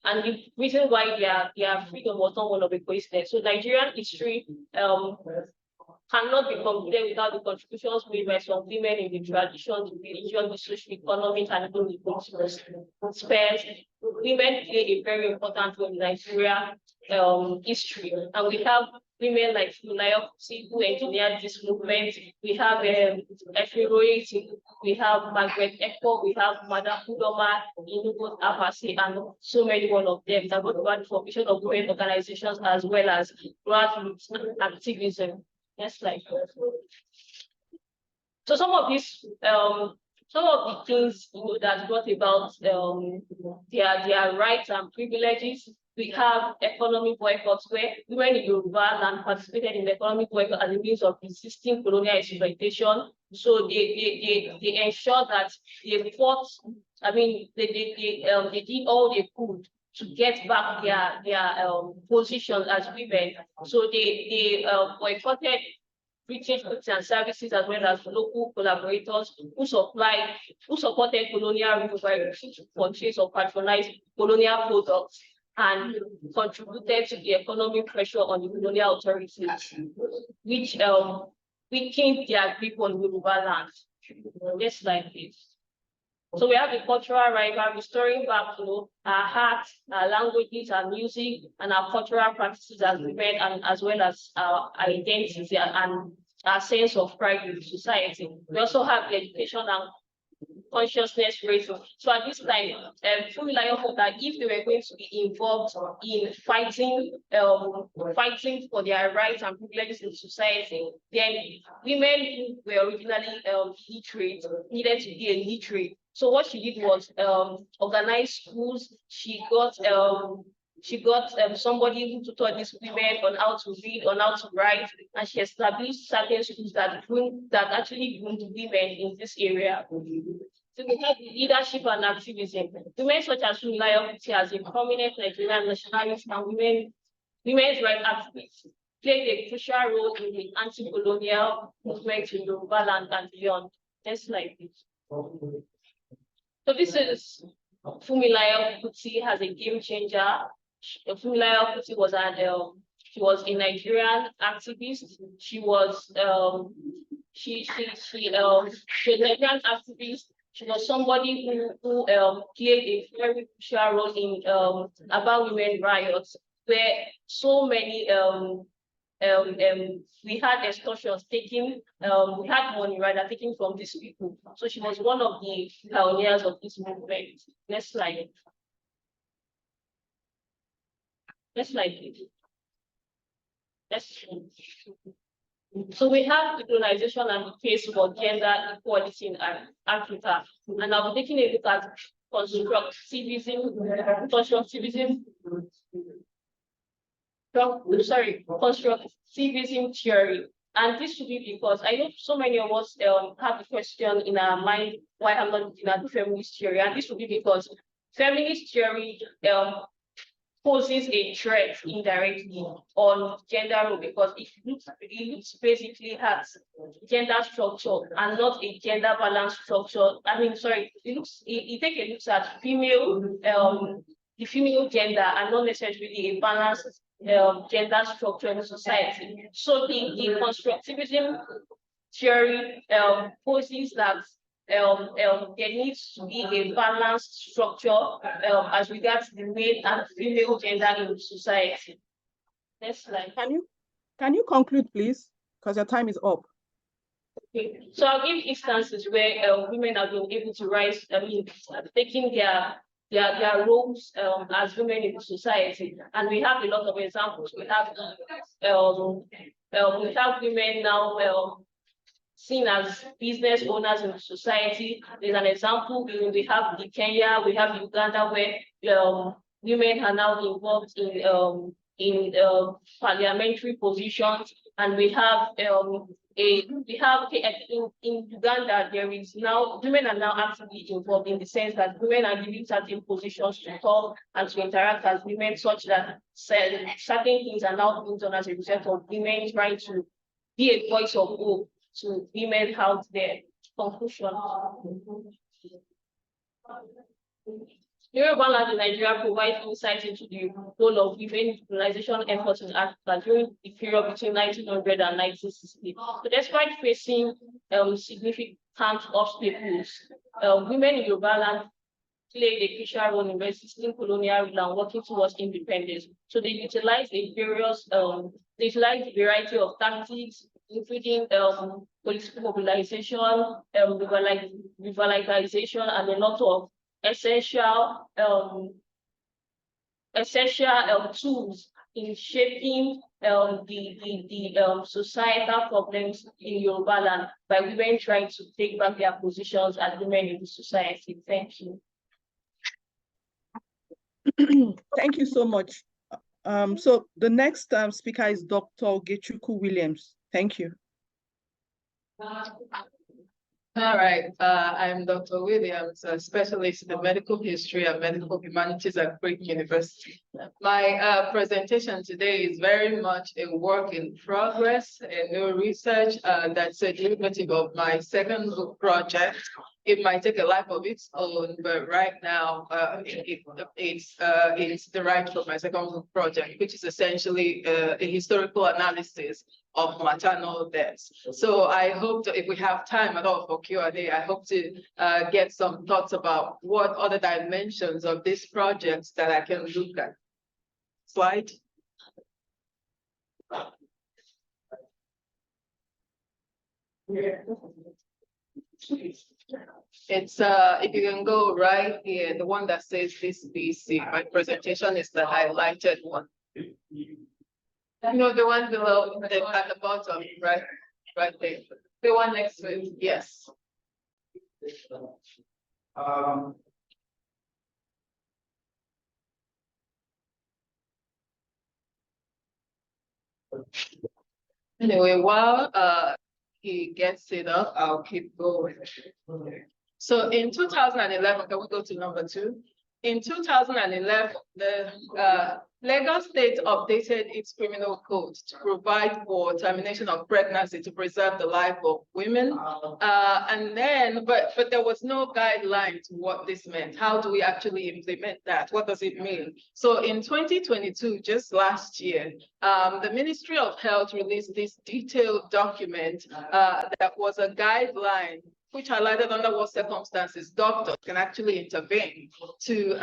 And the reason why their freedom was not one of a coincidence. So Nigerian history cannot be completed without the contributions made by some women in the tradition, the religion, the social, economic, and even the political spheres. Women play a very important role in Nigeria history. And we have women like Funaya Kuti who engineered this movement. We have Efiroye, we have Margaret Echo, we have Madam Kudoma, Inugo Abasi, and so many one of them that brought about the formation of women organizations as well as grassroots activism. Yes, like so some of the things that brought about their rights and privileges. We have economic boycotts where women in Yoruba land participated in the economic boycott as a means of resisting colonial exploitation. So they ensured that they fought. I mean, they did all they could to get back their position as women. So they boycotted British goods and services as well as local collaborators who supported colonial rule by refusing to purchase or patronize colonial products and contributed to the economic pressure on the colonial authorities, which weakened their grip on Yoruba land. Just like this. So we have the cultural rival restoring back to our art, our languages, our music, and our cultural practices as women, and as well as our identity and our sense of pride in society. We also have the education and consciousness raising. So at this time, Funmilayo thought that if they were going to be involved in fighting for their rights and privileges in society, then women who were originally literate needed to be illiterate. So what she did was organize schools. She got somebody who tutored these women on how to read, on how to write, and she established certain schools that actually groomed women in this area. So we have leadership and activism. Women such as Funmilayo Kuti as a prominent Nigerian nationalist and women's rights activists played a crucial role in the anti-colonial movement in Yoruba land and beyond. Next slide, please. So this is Funmilayo Kuti as a game changer. Funmilayo Kuti was she was a Nigerian activist. She was a Nigerian activist. She was somebody who played a very crucial role in about women riots, where so many we had extortions taken, we had money rather taken from these people. So she was one of the pioneers of this movement. Next slide. Next slide, please. So we have the colonization and the case for gender equality in Africa. And I'll be taking a look at constructivism theory. And this should be because I know so many of us have the question in our mind why I'm not looking at the feminist theory. And this would be because feminist theory poses a threat indirectly on gender role because it looks basically at gender structure and not a gender balance structure. I mean, sorry, it take a look at the female gender and not necessarily a balanced gender structure in society. So the constructivism theory poses that there needs to be a balanced structure as regards the male and female gender in society. Next slide. Can you conclude, please? Because your time is up. Okay. So I'll give instances where women have been able to rise, taking their roles as women in society, and we have a lot of examples. We have women now seen as business owners in society. There's an example we have in Kenya, we have Uganda, where women are now involved in parliamentary positions, and we have in Uganda there is now women are now actively involved in the sense that women are given certain positions to talk and to interact as women, such that certain things are now being done as a result of women trying to be a voice of hope to women out there. Conclusion. Yoruba land in Nigeria provides insight into the role of women colonization efforts in Africa during the period between 1900 and 1960. So despite facing significant obstacles, women in Yoruba land played a crucial role in resisting colonial rule and working towards independence. So they utilized a variety of tactics, including political mobilization, revitalization, and a lot of essential tools in shaping the societal problems in Yoruba land by women trying to take back their positions as women in the society. Thank you. Thank you so much. So the next speaker is Dr. Ogechukwu Williams. Thank you. All right, I'm Dr. Williams, a specialist in the medical history and medical humanities at Greek University. My presentation today is very much a work in progress, a new research that's a derivative of my second book project. It might take a life of its own, but right now it's derived from my second book project, which is essentially a historical analysis of maternal deaths. So I hope that if we have time at all for Q&A, I hope to get some thoughts about what other dimensions of this project that I can look at. Slide. It's if you can go right here, the one that says this BC. My presentation is the highlighted one. No, the one below, at the bottom, right there. The one next to it, yes. Anyway, while he gets it up, I'll keep going. So in 2011, can we go to number 2? In 2011, the Lagos State updated its criminal code to provide for termination of pregnancy to preserve the life of women. And then, but there was no guideline to what this meant. How do we actually implement that? What does it mean? So in 2022, just last year, the Ministry of Health released this detailed document that was a guideline which highlighted under what circumstances doctors can actually intervene to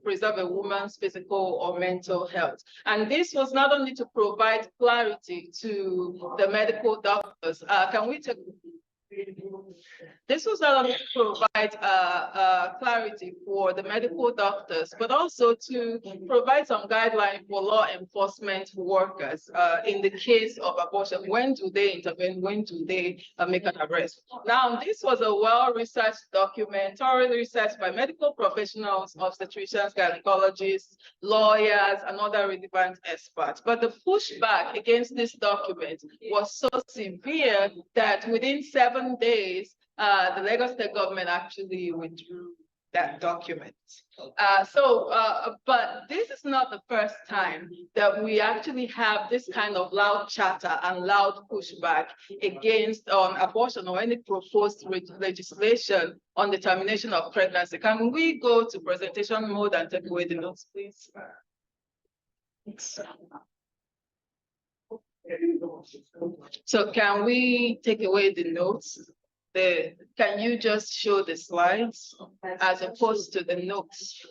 preserve a woman's physical or mental health. And this was not only to provide clarity to the medical doctors. Can we take This was not only to provide clarity for the medical doctors, but also to provide some guidelines for law enforcement workers in the case of abortion. When do they intervene? When do they make an arrest? Now, this was a well-researched document, thoroughly researched by medical professionals, obstetricians, gynecologists, lawyers, and other relevant experts. But the pushback against this document was so severe that within 7 days, the Lagos State government actually withdrew that document. But this is not the first time that we actually have this kind of loud chatter and loud pushback against abortion or any proposed legislation on the termination of pregnancy. Can we go to presentation mode and take away the notes, please? So can we take away the notes? Can you just show the slides as opposed to the notes?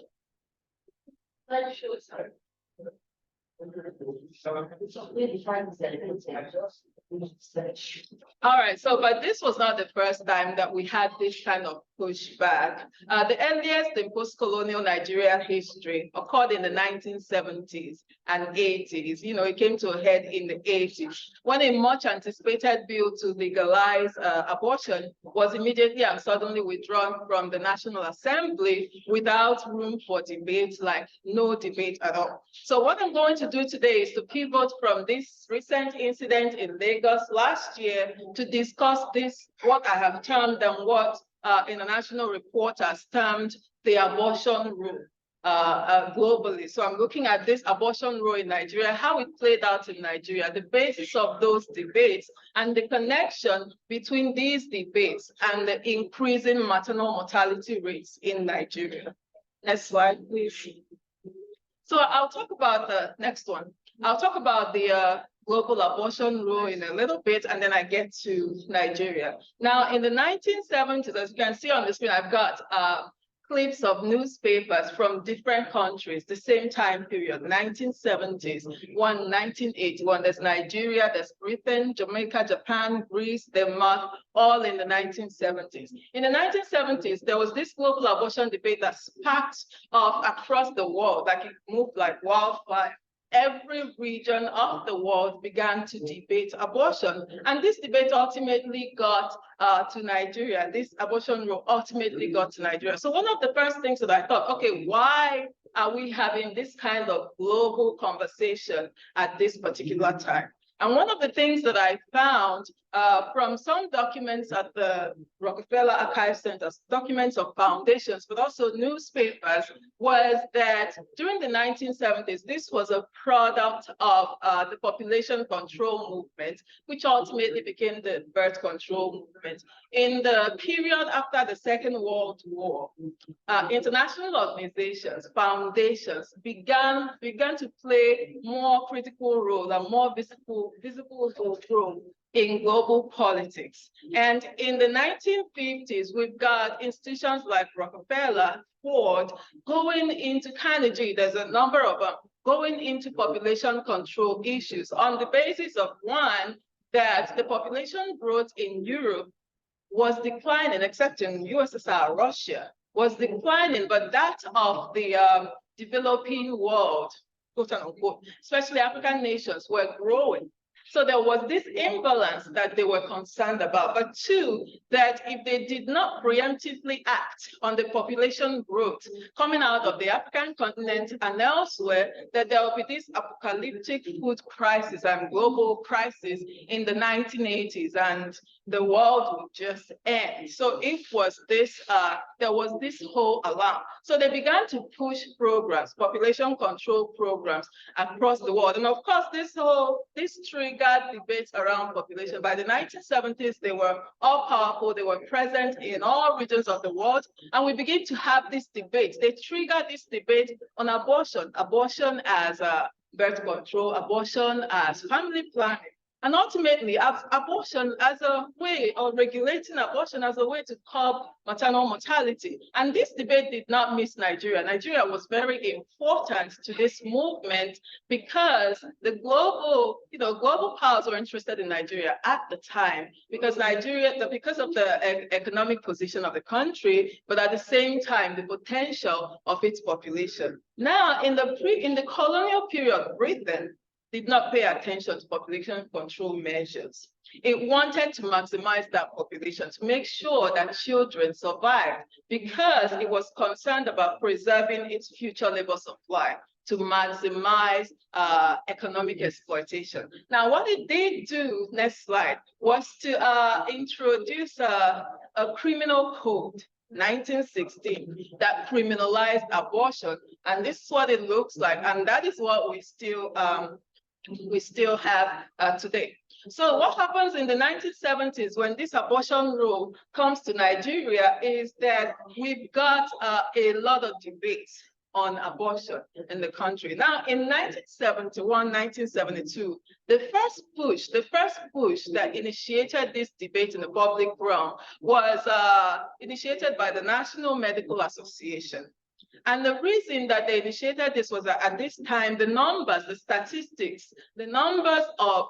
All right, so but this was not the first time that we had this kind of pushback. The earliest in post-colonial Nigeria history occurred in the 1970s and 80s. You know, it came to a head in the 80s when a much anticipated bill to legalize abortion was immediately and suddenly withdrawn from the National Assembly without room for debate, like no debate at all. So what I'm going to do today is to pivot from this recent incident in Lagos last year to discuss this, what I have termed and what international reporters termed the abortion rule globally. So I'm looking at this abortion rule in Nigeria, how it played out in Nigeria, the basis of those debates, and the connection between these debates and the increasing maternal mortality rates in Nigeria. Next slide, please. So I'll talk about the next one. I'll talk about the global abortion rule in a little bit, and then I get to Nigeria. Now, in the 1970s, as you can see on the screen, I've got clips of newspapers from different countries, the same time period, 1970s, 1981, there's Nigeria, there's Britain, Jamaica, Japan, Greece, Denmark, all in the 1970s. In the 1970s, there was this global abortion debate that sparked off across the world, like it moved like wildfire. Every region of the world began to debate abortion. And this debate ultimately got to Nigeria. This abortion rule ultimately got to Nigeria. So one of the first things that I thought, okay, why are we having this kind of global conversation at this particular time? And one of the things that I found from some documents at the Rockefeller Archive Center, documents of foundations, but also newspapers, was that during the 1970s, this was a product of the population control movement, which ultimately became the birth control movement. In the period after the Second World War, international organizations, foundations began to play more critical role and more visible role in global politics. And in the 1950s, we've got institutions like Rockefeller, Ford, going into Carnegie, there's a number of them, going into population control issues on the basis of, one, that the population growth in Europe was declining, except in USSR, Russia, was declining, but that of the developing world, quote unquote, especially African nations, were growing. So there was this imbalance that they were concerned about. But two, that if they did not preemptively act on the population growth coming out of the African continent and elsewhere, that there will be this apocalyptic food crisis and global crisis in the 1980s, and the world would just end. So it was this, there was this whole alarm. So they began to push programs, population control programs across the world. And of course, this triggered debates around population. By the 1970s, they were all powerful. They were present in all regions of the world. And we begin to have this debate. They triggered this debate on abortion, abortion as birth control, abortion as family planning. And ultimately, abortion as a way of regulating abortion as a way to curb maternal mortality. And this debate did not miss Nigeria. Nigeria was very important to this movement because the global powers were interested in Nigeria at the time because because of the economic position of the country, but at the same time, the potential of its population. Now, in the colonial period, Britain did not pay attention to population control measures. It wanted to maximize that population, to make sure that children survived, because it was concerned about preserving its future labor supply to maximize economic exploitation. Now, what it did do, next slide, was to introduce a criminal code, 1916, that criminalized abortion. And this is what it looks like. And that is what we still have today. So what happens in the 1970s when this abortion rule comes to Nigeria is that we've got a lot of debates on abortion in the country. Now, in 1971, 1972, the first push that initiated this debate in the public realm was initiated by the National Medical Association. And the reason that they initiated this was that at this time, the numbers, the statistics, the numbers of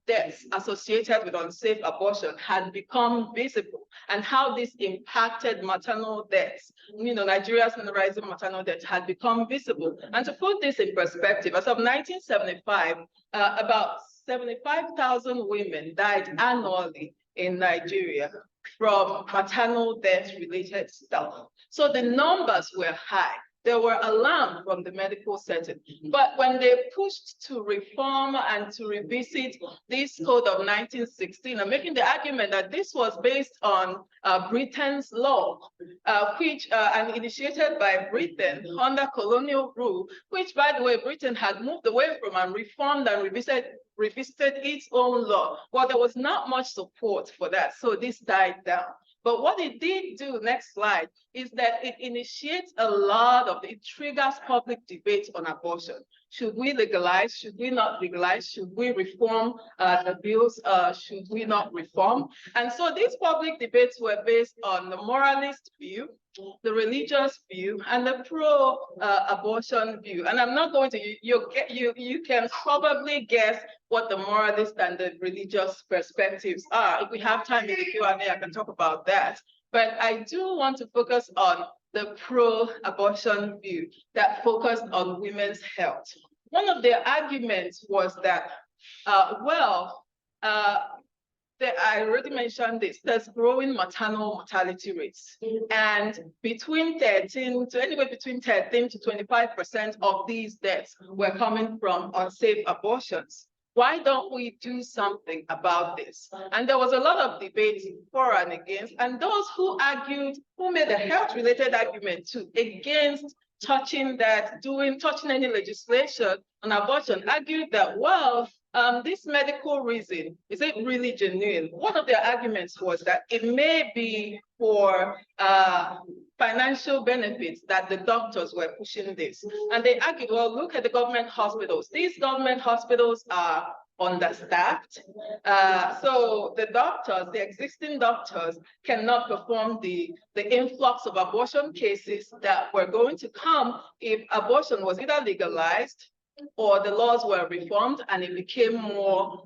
deaths associated with unsafe abortion had become visible, and how this impacted maternal deaths. Nigeria's rising maternal deaths had become visible. And to put this in perspective, as of 1975, about 75,000 women died annually in Nigeria from maternal death-related stuff. So the numbers were high. They were alarmed from the medical setting. But when they pushed to reform and to revisit this code of 1916, and making the argument that this was based on Britain's law, which and initiated by Britain under colonial rule, which, by the way, Britain had moved away from and reformed and revisited its own law. Well, there was not much support for that, so this died down. But what it did do, next slide, is that it initiates it triggers public debate on abortion. Should we legalize? Should we not legalize? Should we reform the bills? Should we not reform? And so these public debates were based on the moralist view, the religious view, and the pro-abortion view. And I'm not going to, you can probably guess what the moralist and the religious perspectives are. If we have time in the Q&A, I can talk about that. But I do want to focus on the pro-abortion view that focused on women's health. One of their arguments was that, I already mentioned this, there's growing maternal mortality rates. And anywhere between 13 to 25% of these deaths were coming from unsafe abortions. Why don't we do something about this? And there was a lot of debate for and against, and those who made a health-related argument too, against touching any legislation on abortion, argued that, this medical reason, is it really genuine? One of their arguments was that it may be for financial benefits that the doctors were pushing this. And they argued, well, look at the government hospitals. These government hospitals are understaffed. So the existing doctors cannot perform the influx of abortion cases that were going to come if abortion was either legalized or the laws were reformed and it became more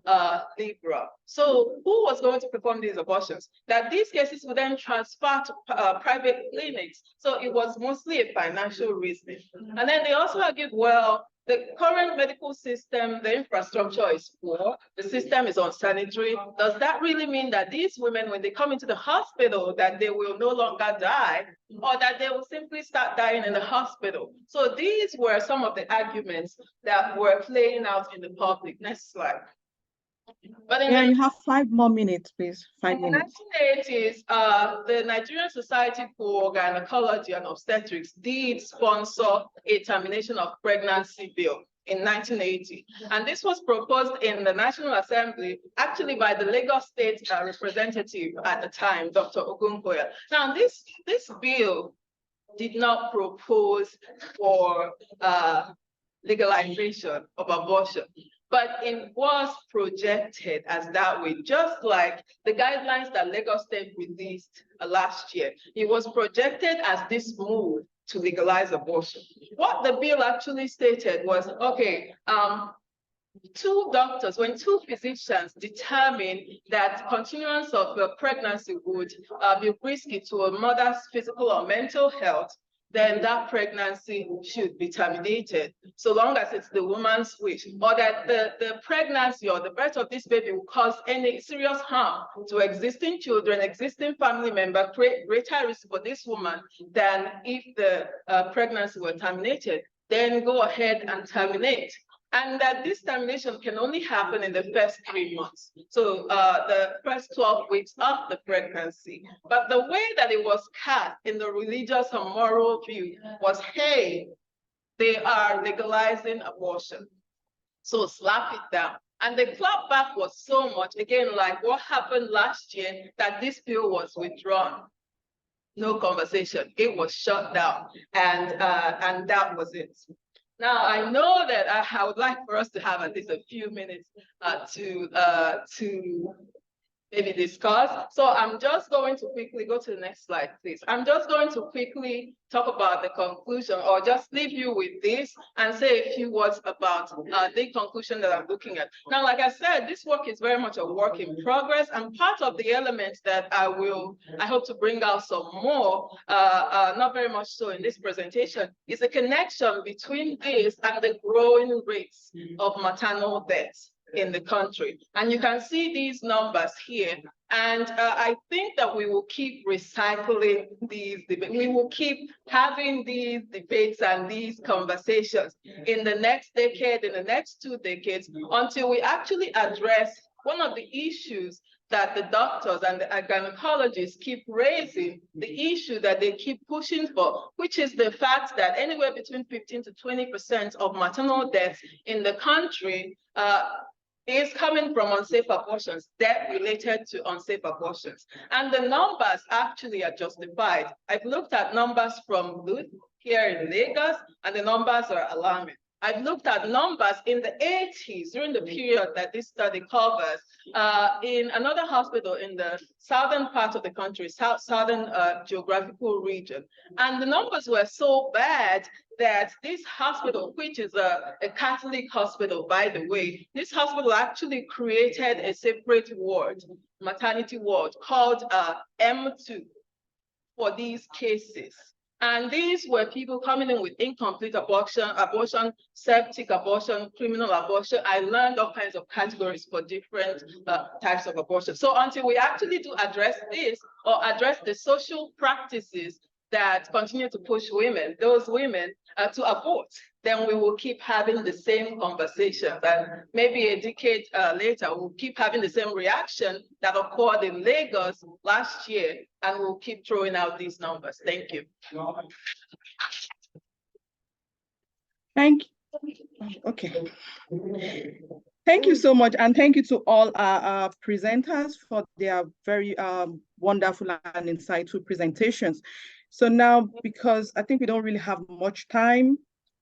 liberal. So who was going to perform these abortions? That these cases would then transfer to private clinics. So it was mostly a financial reason. And then they also argued, well, the current medical system, the infrastructure is poor, the system is unsanitary. Does that really mean that these women, when they come into the hospital, that they will no longer die, or that they will simply start dying in the hospital? So these were some of the arguments that were playing out in the public. Next slide. But you have 5 more minutes, please. 5 minutes. In the 1980s, the Nigerian Society for Gynecology and Obstetrics did sponsor a termination of pregnancy bill in 1980. And this was proposed in the National Assembly, actually by the Lagos State representative at the time, Dr. Ogunkoya. Now, this bill did not propose for legalization of abortion. but it was projected as that way, just like the guidelines that Lagos State released last year. It was projected as this move to legalize abortion. What the bill actually stated was, okay, when two physicians determine that continuance of a pregnancy would be risky to a mother's physical or mental health, then that pregnancy should be terminated, so long as it's the woman's wish, or that the pregnancy or the birth of this baby will cause any serious harm to existing children, existing family member, create greater risk for this woman than if the pregnancy were terminated, then go ahead and terminate. And that this termination can only happen in the first 3 months. So the first 12 weeks of the pregnancy. But the way that it was cast in the religious and moral view was, hey, they are legalizing abortion, so slap it down. And the clapback was so much, again, like what happened last year, that this bill was withdrawn. No conversation, it was shut down, and that was it. Now, I know that I would like for us to have at least a few minutes to maybe discuss. So I'm just going to quickly go to the next slide, please. I'm just going to quickly talk about the conclusion, or just leave you with this and say a few words about the conclusion that I'm looking at. Now, like I said, this work is very much a work in progress, and part of the elements that I hope to bring out some more, not very much so in this presentation, is a connection between this and the growing rates of maternal deaths in the country. And you can see these numbers here. And I think that we will keep recycling these debates. We will keep having these debates and these conversations in the next decade, in the next 2 decades, until we actually address one of the issues that the doctors and the gynecologists keep raising, the issue that they keep pushing for, which is the fact that anywhere between 15 to 20% of maternal deaths in the country is coming from unsafe abortions, death related to unsafe abortions. And the numbers actually are justified. I've looked at numbers from Luth here in Lagos, and the numbers are alarming. I've looked at numbers in the 80s, during the period that this study covers, in another hospital in the southern part of the country, southern geographical region. And the numbers were so bad that this hospital, which is a Catholic hospital, by the way, this hospital actually created a separate ward, maternity ward, called M2 for these cases. And these were people coming in with incomplete abortion, septic abortion, criminal abortion. I learned all kinds of categories for different types of abortion. So until we actually do address this, or address the social practices that continue to push women, those women, to abort, then we will keep having the same conversations. And maybe a decade later, we'll keep having the same reaction that occurred in Lagos last year, and we'll keep throwing out these numbers. Thank you. Thank you. Okay. Thank you so much, and thank you to all our presenters for their very wonderful and insightful presentations. So now, because I think we don't really have much time,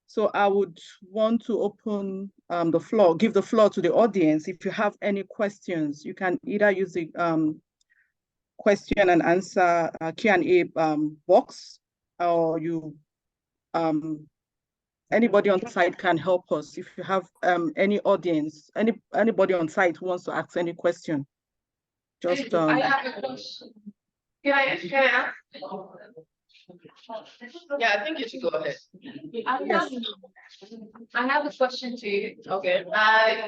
so I would want to open the floor, give the floor to the audience. If you have any questions, you can either use the question and answer Q&A box, or you anybody on the site can help us. If you have any audience, anybody on site who wants to ask any question, just I have a question. Can I ask? Yeah, I think you should go ahead. I have a question to you. Okay.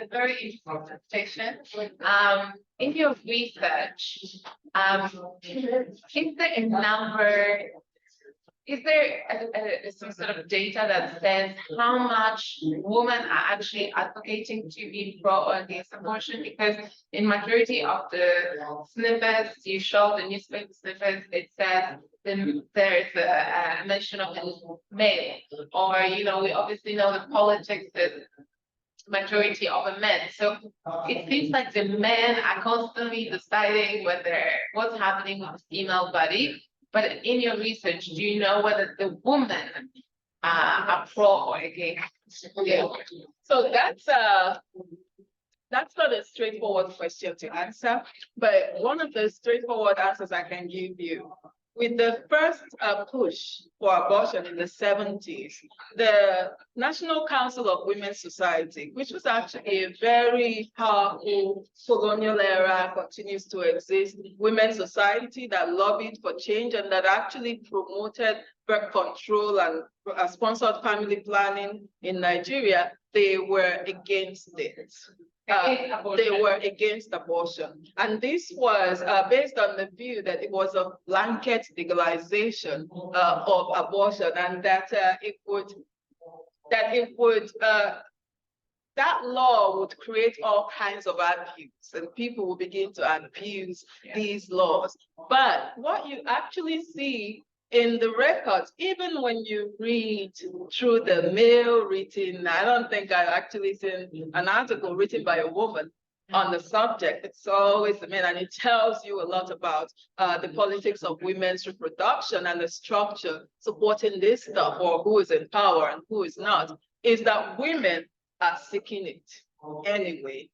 Very interesting presentation. In your research, is there a number? Is there some sort of data that says how much women are actually advocating to be pro or against abortion? Because in majority of the snippets you show, the newspaper snippets, it says there is a mention of male, or we obviously know the politics is majority of the men. So it seems like the men are constantly deciding what's happening with the female body. But in your research, do you know whether the woman are pro or against. Yeah. So that's not a straightforward question to answer, but one of the straightforward answers I can give you. With the first push for abortion in the 70s, the National Council of Women's Society, which was actually a very powerful colonial era, continues to exist, women's society that lobbied for change and that actually promoted birth control and sponsored family planning in Nigeria, they were against it. They were against abortion. And this was based on the view that it was a blanket legalization of abortion, and that that law would create all kinds of abuse, and people will begin to abuse these laws. But what you actually see in the records, even when you read through the mail written, I don't think I've actually seen an article written by a woman on the subject. It's always the men, and it tells you a lot about the politics of women's reproduction and the structure supporting this stuff, or who is in power and who is not, is that women are seeking it anyway.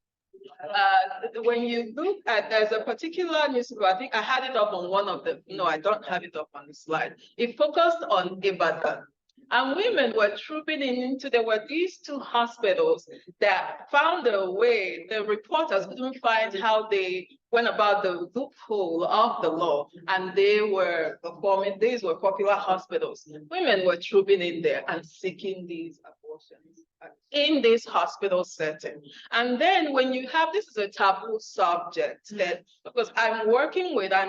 When you look at, there's a particular newspaper, I think I had it up on one of the, no, I don't have it up on the slide. It focused on Ibadan. And women were trooping into, there were these two hospitals that found a way, the reporters couldn't find how they went about the loophole of the law, and they were performing, these were popular hospitals. Women were trooping in there and seeking these abortions in this hospital setting. And then when you have, this is a taboo subject, that because I'm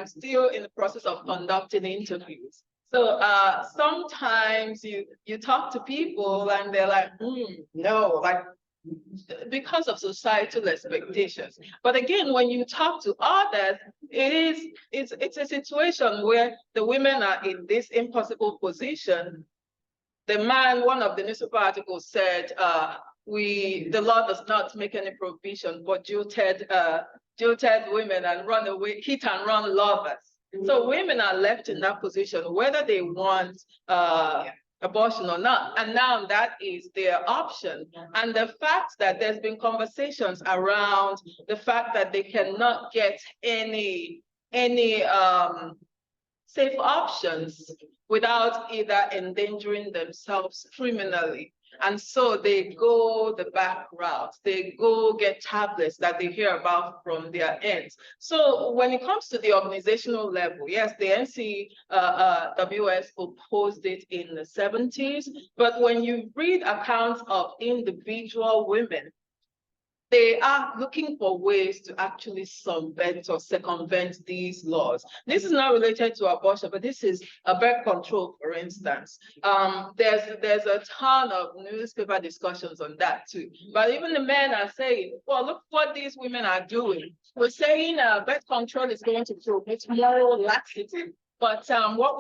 still in the process of conducting interviews. So sometimes you talk to people and they're like, no, like, because of societal expectations. But again, when you talk to others, it's a situation where the women are in this impossible position. The man, one of the newspaper articles said, the law does not make any provision for jilted women and runaway, hit and run lovers. So women are left in that position, whether they want abortion or not. And now that is their option. And the fact that there's been conversations around the fact that they cannot get any safe options without either endangering themselves criminally. And so they go the back route. They go get tablets that they hear about from their ends. So when it comes to the organizational level, yes, the NCWS opposed it in the 70s, but when you read accounts of individual women, they are looking for ways to actually circumvent these laws. This is not related to abortion, but this is birth control, for instance. There's a ton of newspaper discussions on that too. But even the men are saying, well, look what these women are doing. We're saying birth control is going to promote moral laxity. But what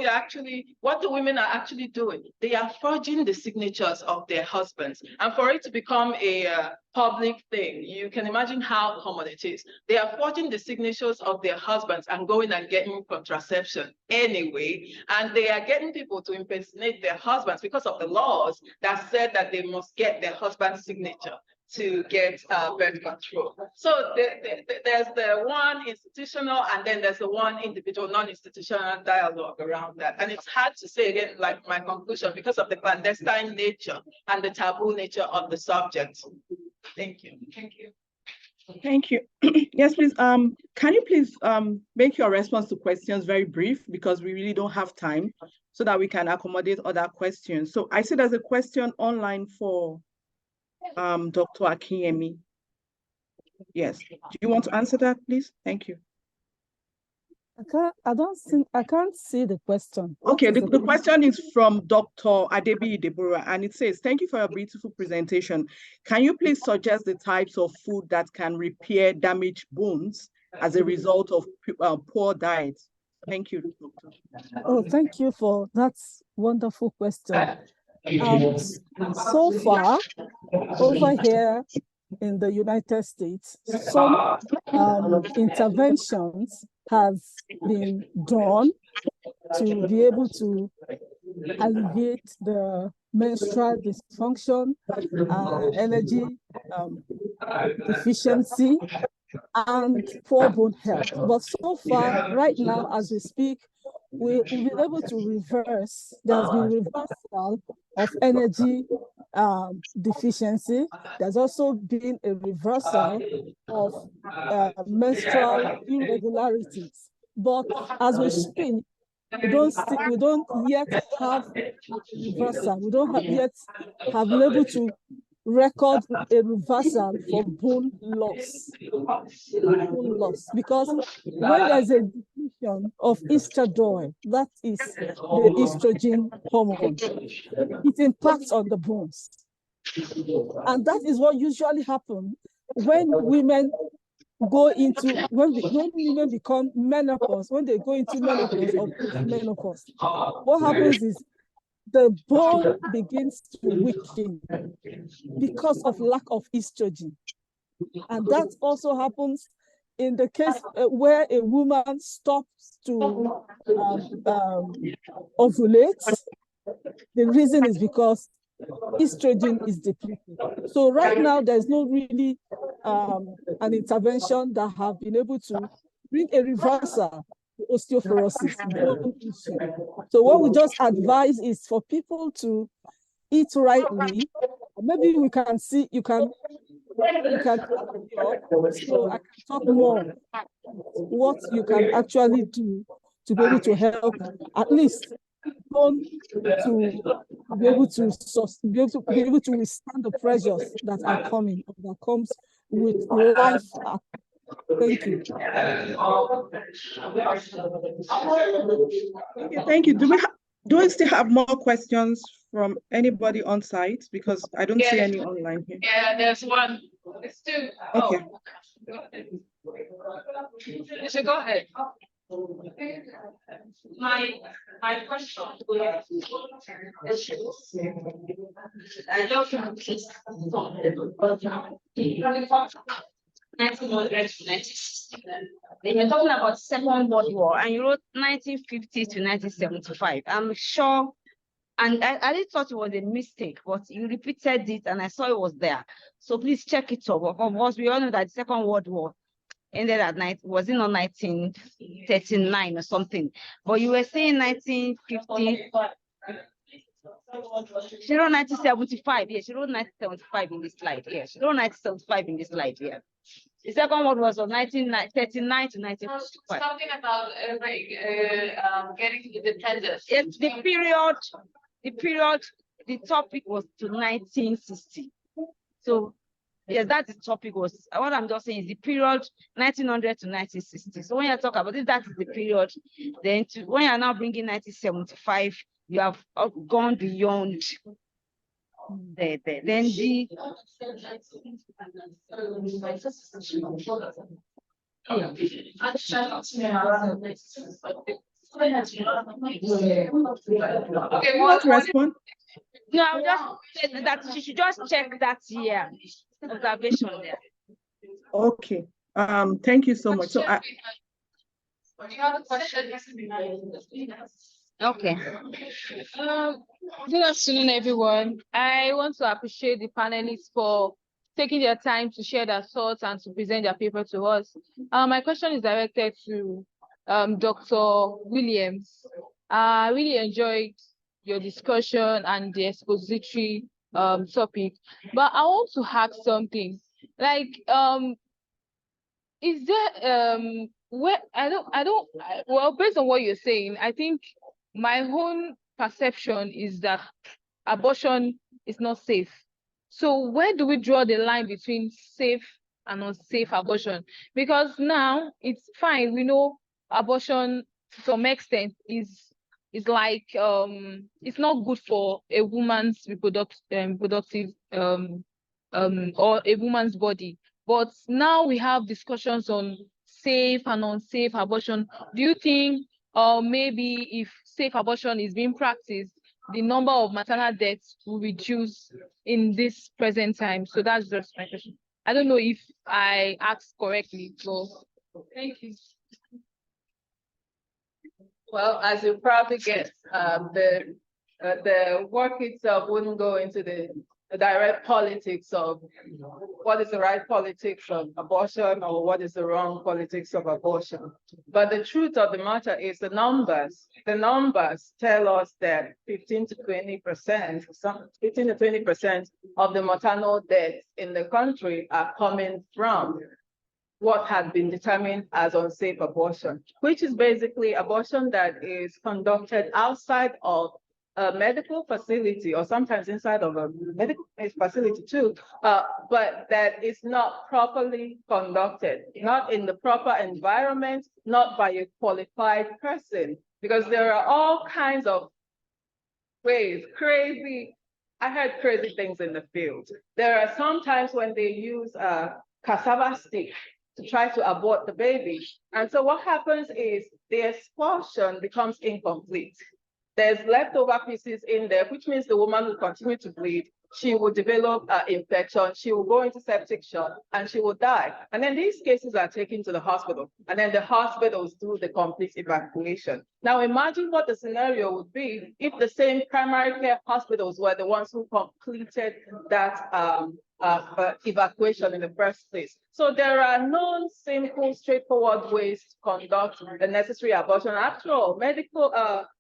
the women are actually doing, they are forging the signatures of their husbands. And for it to become a public thing, you can imagine how common it is. They are forging the signatures of their husbands and going and getting contraception anyway. And they are getting people to impersonate their husbands because of the laws that said that they must get their husband's signature to get birth control. So there's the one institutional, and then there's the one individual, non-institutional dialogue around that. And it's hard to say, again, like my conclusion, because of the clandestine nature and the taboo nature of the subject. Thank you. Thank you. Thank you. Yes, please. Can you please make your response to questions very brief, because we really don't have time, so that we can accommodate other questions. So I see there's a question online for Dr. Akinyemi. Yes. Do you want to answer that, please? Thank you. I can't see the question. Okay, the question is from Dr. Adebi Deborah, and it says, thank you for your beautiful presentation. Can you please suggest the types of food that can repair damaged bones as a result of poor diet? Thank you, Doctor. Oh, thank you for that wonderful question. So far, over here in the United States, some interventions have been done to be able to alleviate the menstrual dysfunction, energy deficiency, and poor bone health. But so far, right now, as we speak, we've been able to reverse, there's been reversal of energy deficiency. There's also been a reversal of menstrual irregularities. But as we speak, we don't yet have a reversal. We don't yet have been able to record a reversal for bone loss. Bone loss, because when there's a depletion of estradiol, that is the estrogen hormone, it impacts on the bones. And that is what usually happens when women go into, when women become menopause, when they go into menopause or post-menopause. What happens is the bone begins to weaken because of lack of estrogen. And that also happens in the case where a woman stops to ovulate. The reason is because estrogen is depleted. So right now, there's no really an intervention that have been able to bring a reversal to osteoporosis. So what we just advise is for people to eat rightly. Maybe we can see, you can so I can talk more what you can actually do to be able to help at least to be able to withstand the pressures that are coming, that comes with life. Thank you. Okay, thank you. Do we still have more questions from anybody on site? Because I don't see any online here. Yeah, there's one. It's two. Okay. You should go ahead. My question when you're talking about Second World War and you wrote 1950 to 1975, I'm sure, and I didn't thought it was a mistake, but you repeated it and I saw it was there. So please check it up. Of course, we all know that the Second World War ended at night, was it not 1939 or something? But you were saying 1950. She wrote 1975. Yeah, she wrote 1975 in this slide. Yeah, she wrote 1975 in this slide. Yeah. The Second World War was 1939 to 1945. Something about getting independence. Yes, the topic was to 1960. So yes, that's the topic was. What I'm just saying is the period 1900 to 1960. So when you talk about it, that is the period. Then when you are now bringing 1975, you have gone beyond then the. Okay, what respond? No, I just said that she should just check that year observation there. Okay. Thank you so much. So Do you have a question? Okay. Good afternoon, everyone. I want to appreciate the panelists for taking their time to share their thoughts and to present their paper to us. My question is directed to Dr. Williams. I really enjoyed your discussion and the expository topic, but I want to ask something. Like, is there well, based on what you're saying, I think my own perception is that abortion is not safe. So where do we draw the line between safe and unsafe abortion? Because now it's fine. We know abortion to some extent is like it's not good for a woman's reproductive or a woman's body. But now we have discussions on safe and unsafe abortion. Do you think maybe if safe abortion is being practiced, the number of maternal deaths will reduce in this present time? So that's just my question. I don't know if I asked correctly, so thank you. Well, as you probably guess, the the work itself wouldn't go into the direct politics of what is the right politics of abortion or what is the wrong politics of abortion. But the truth of the matter is the numbers tell us that 15 to 20%, 15 to 20% of the maternal deaths in the country are coming from what had been determined as unsafe abortion, which is basically abortion that is conducted outside of a medical facility or sometimes inside of a medical facility too, but that is not properly conducted, not in the proper environment, not by a qualified person, because there are all kinds of ways, I heard crazy things in the field. There are some times when they use a cassava stick to try to abort the baby. And so what happens is the expulsion becomes incomplete. There's leftover pieces in there, which means the woman will continue to bleed. She will develop infection. She will go into septic shock and she will die. And then these cases are taken to the hospital. And then the hospitals do the complete evacuation. Now imagine what the scenario would be if the same primary care hospitals were the ones who completed that evacuation in the first place. So there are no simple, straightforward ways to conduct the necessary abortion. After all,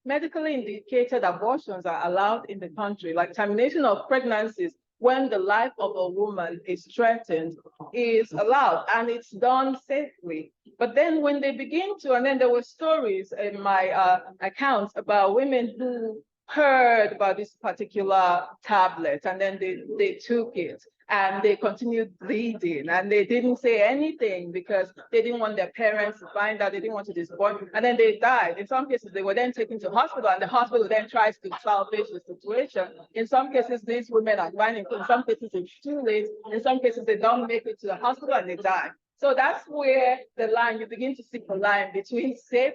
medically indicated abortions are allowed in the country, like termination of pregnancies when the life of a woman is threatened is allowed, and it's done safely. But then when they begin to, and then there were stories in my accounts about women who heard about this particular tablet and then they took it and they continued bleeding and they didn't say anything because they didn't want their parents to find out, they didn't want to disappoint, and then they died. In some cases, they were then taken to hospital and the hospital then tries to salvage the situation. In some cases, these women are fine. In some cases, it's too late. In some cases, they don't make it to the hospital and they die. So that's where the line, you begin to see the line between safe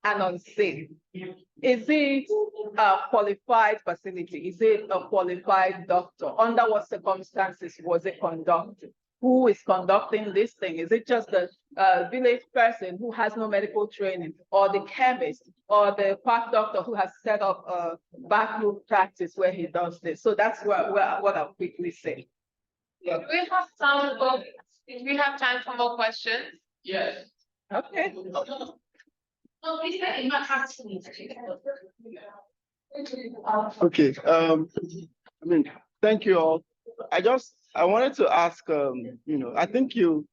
and unsafe. Is it a qualified facility? Is it a qualified doctor? Under what circumstances was it conducted? Who is conducting this thing? Is it just the village person who has no medical training, or the chemist, or the park doctor who has set up a backroom practice where he does this? So that's what I'll quickly say. Yeah. Do we have time for more questions? Yes. Okay. Okay. I mean, thank you all. I wanted to ask, I think you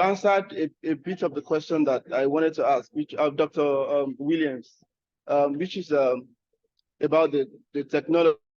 answered a bit of the question that I wanted to ask, which of Dr. Williams, which is about the technology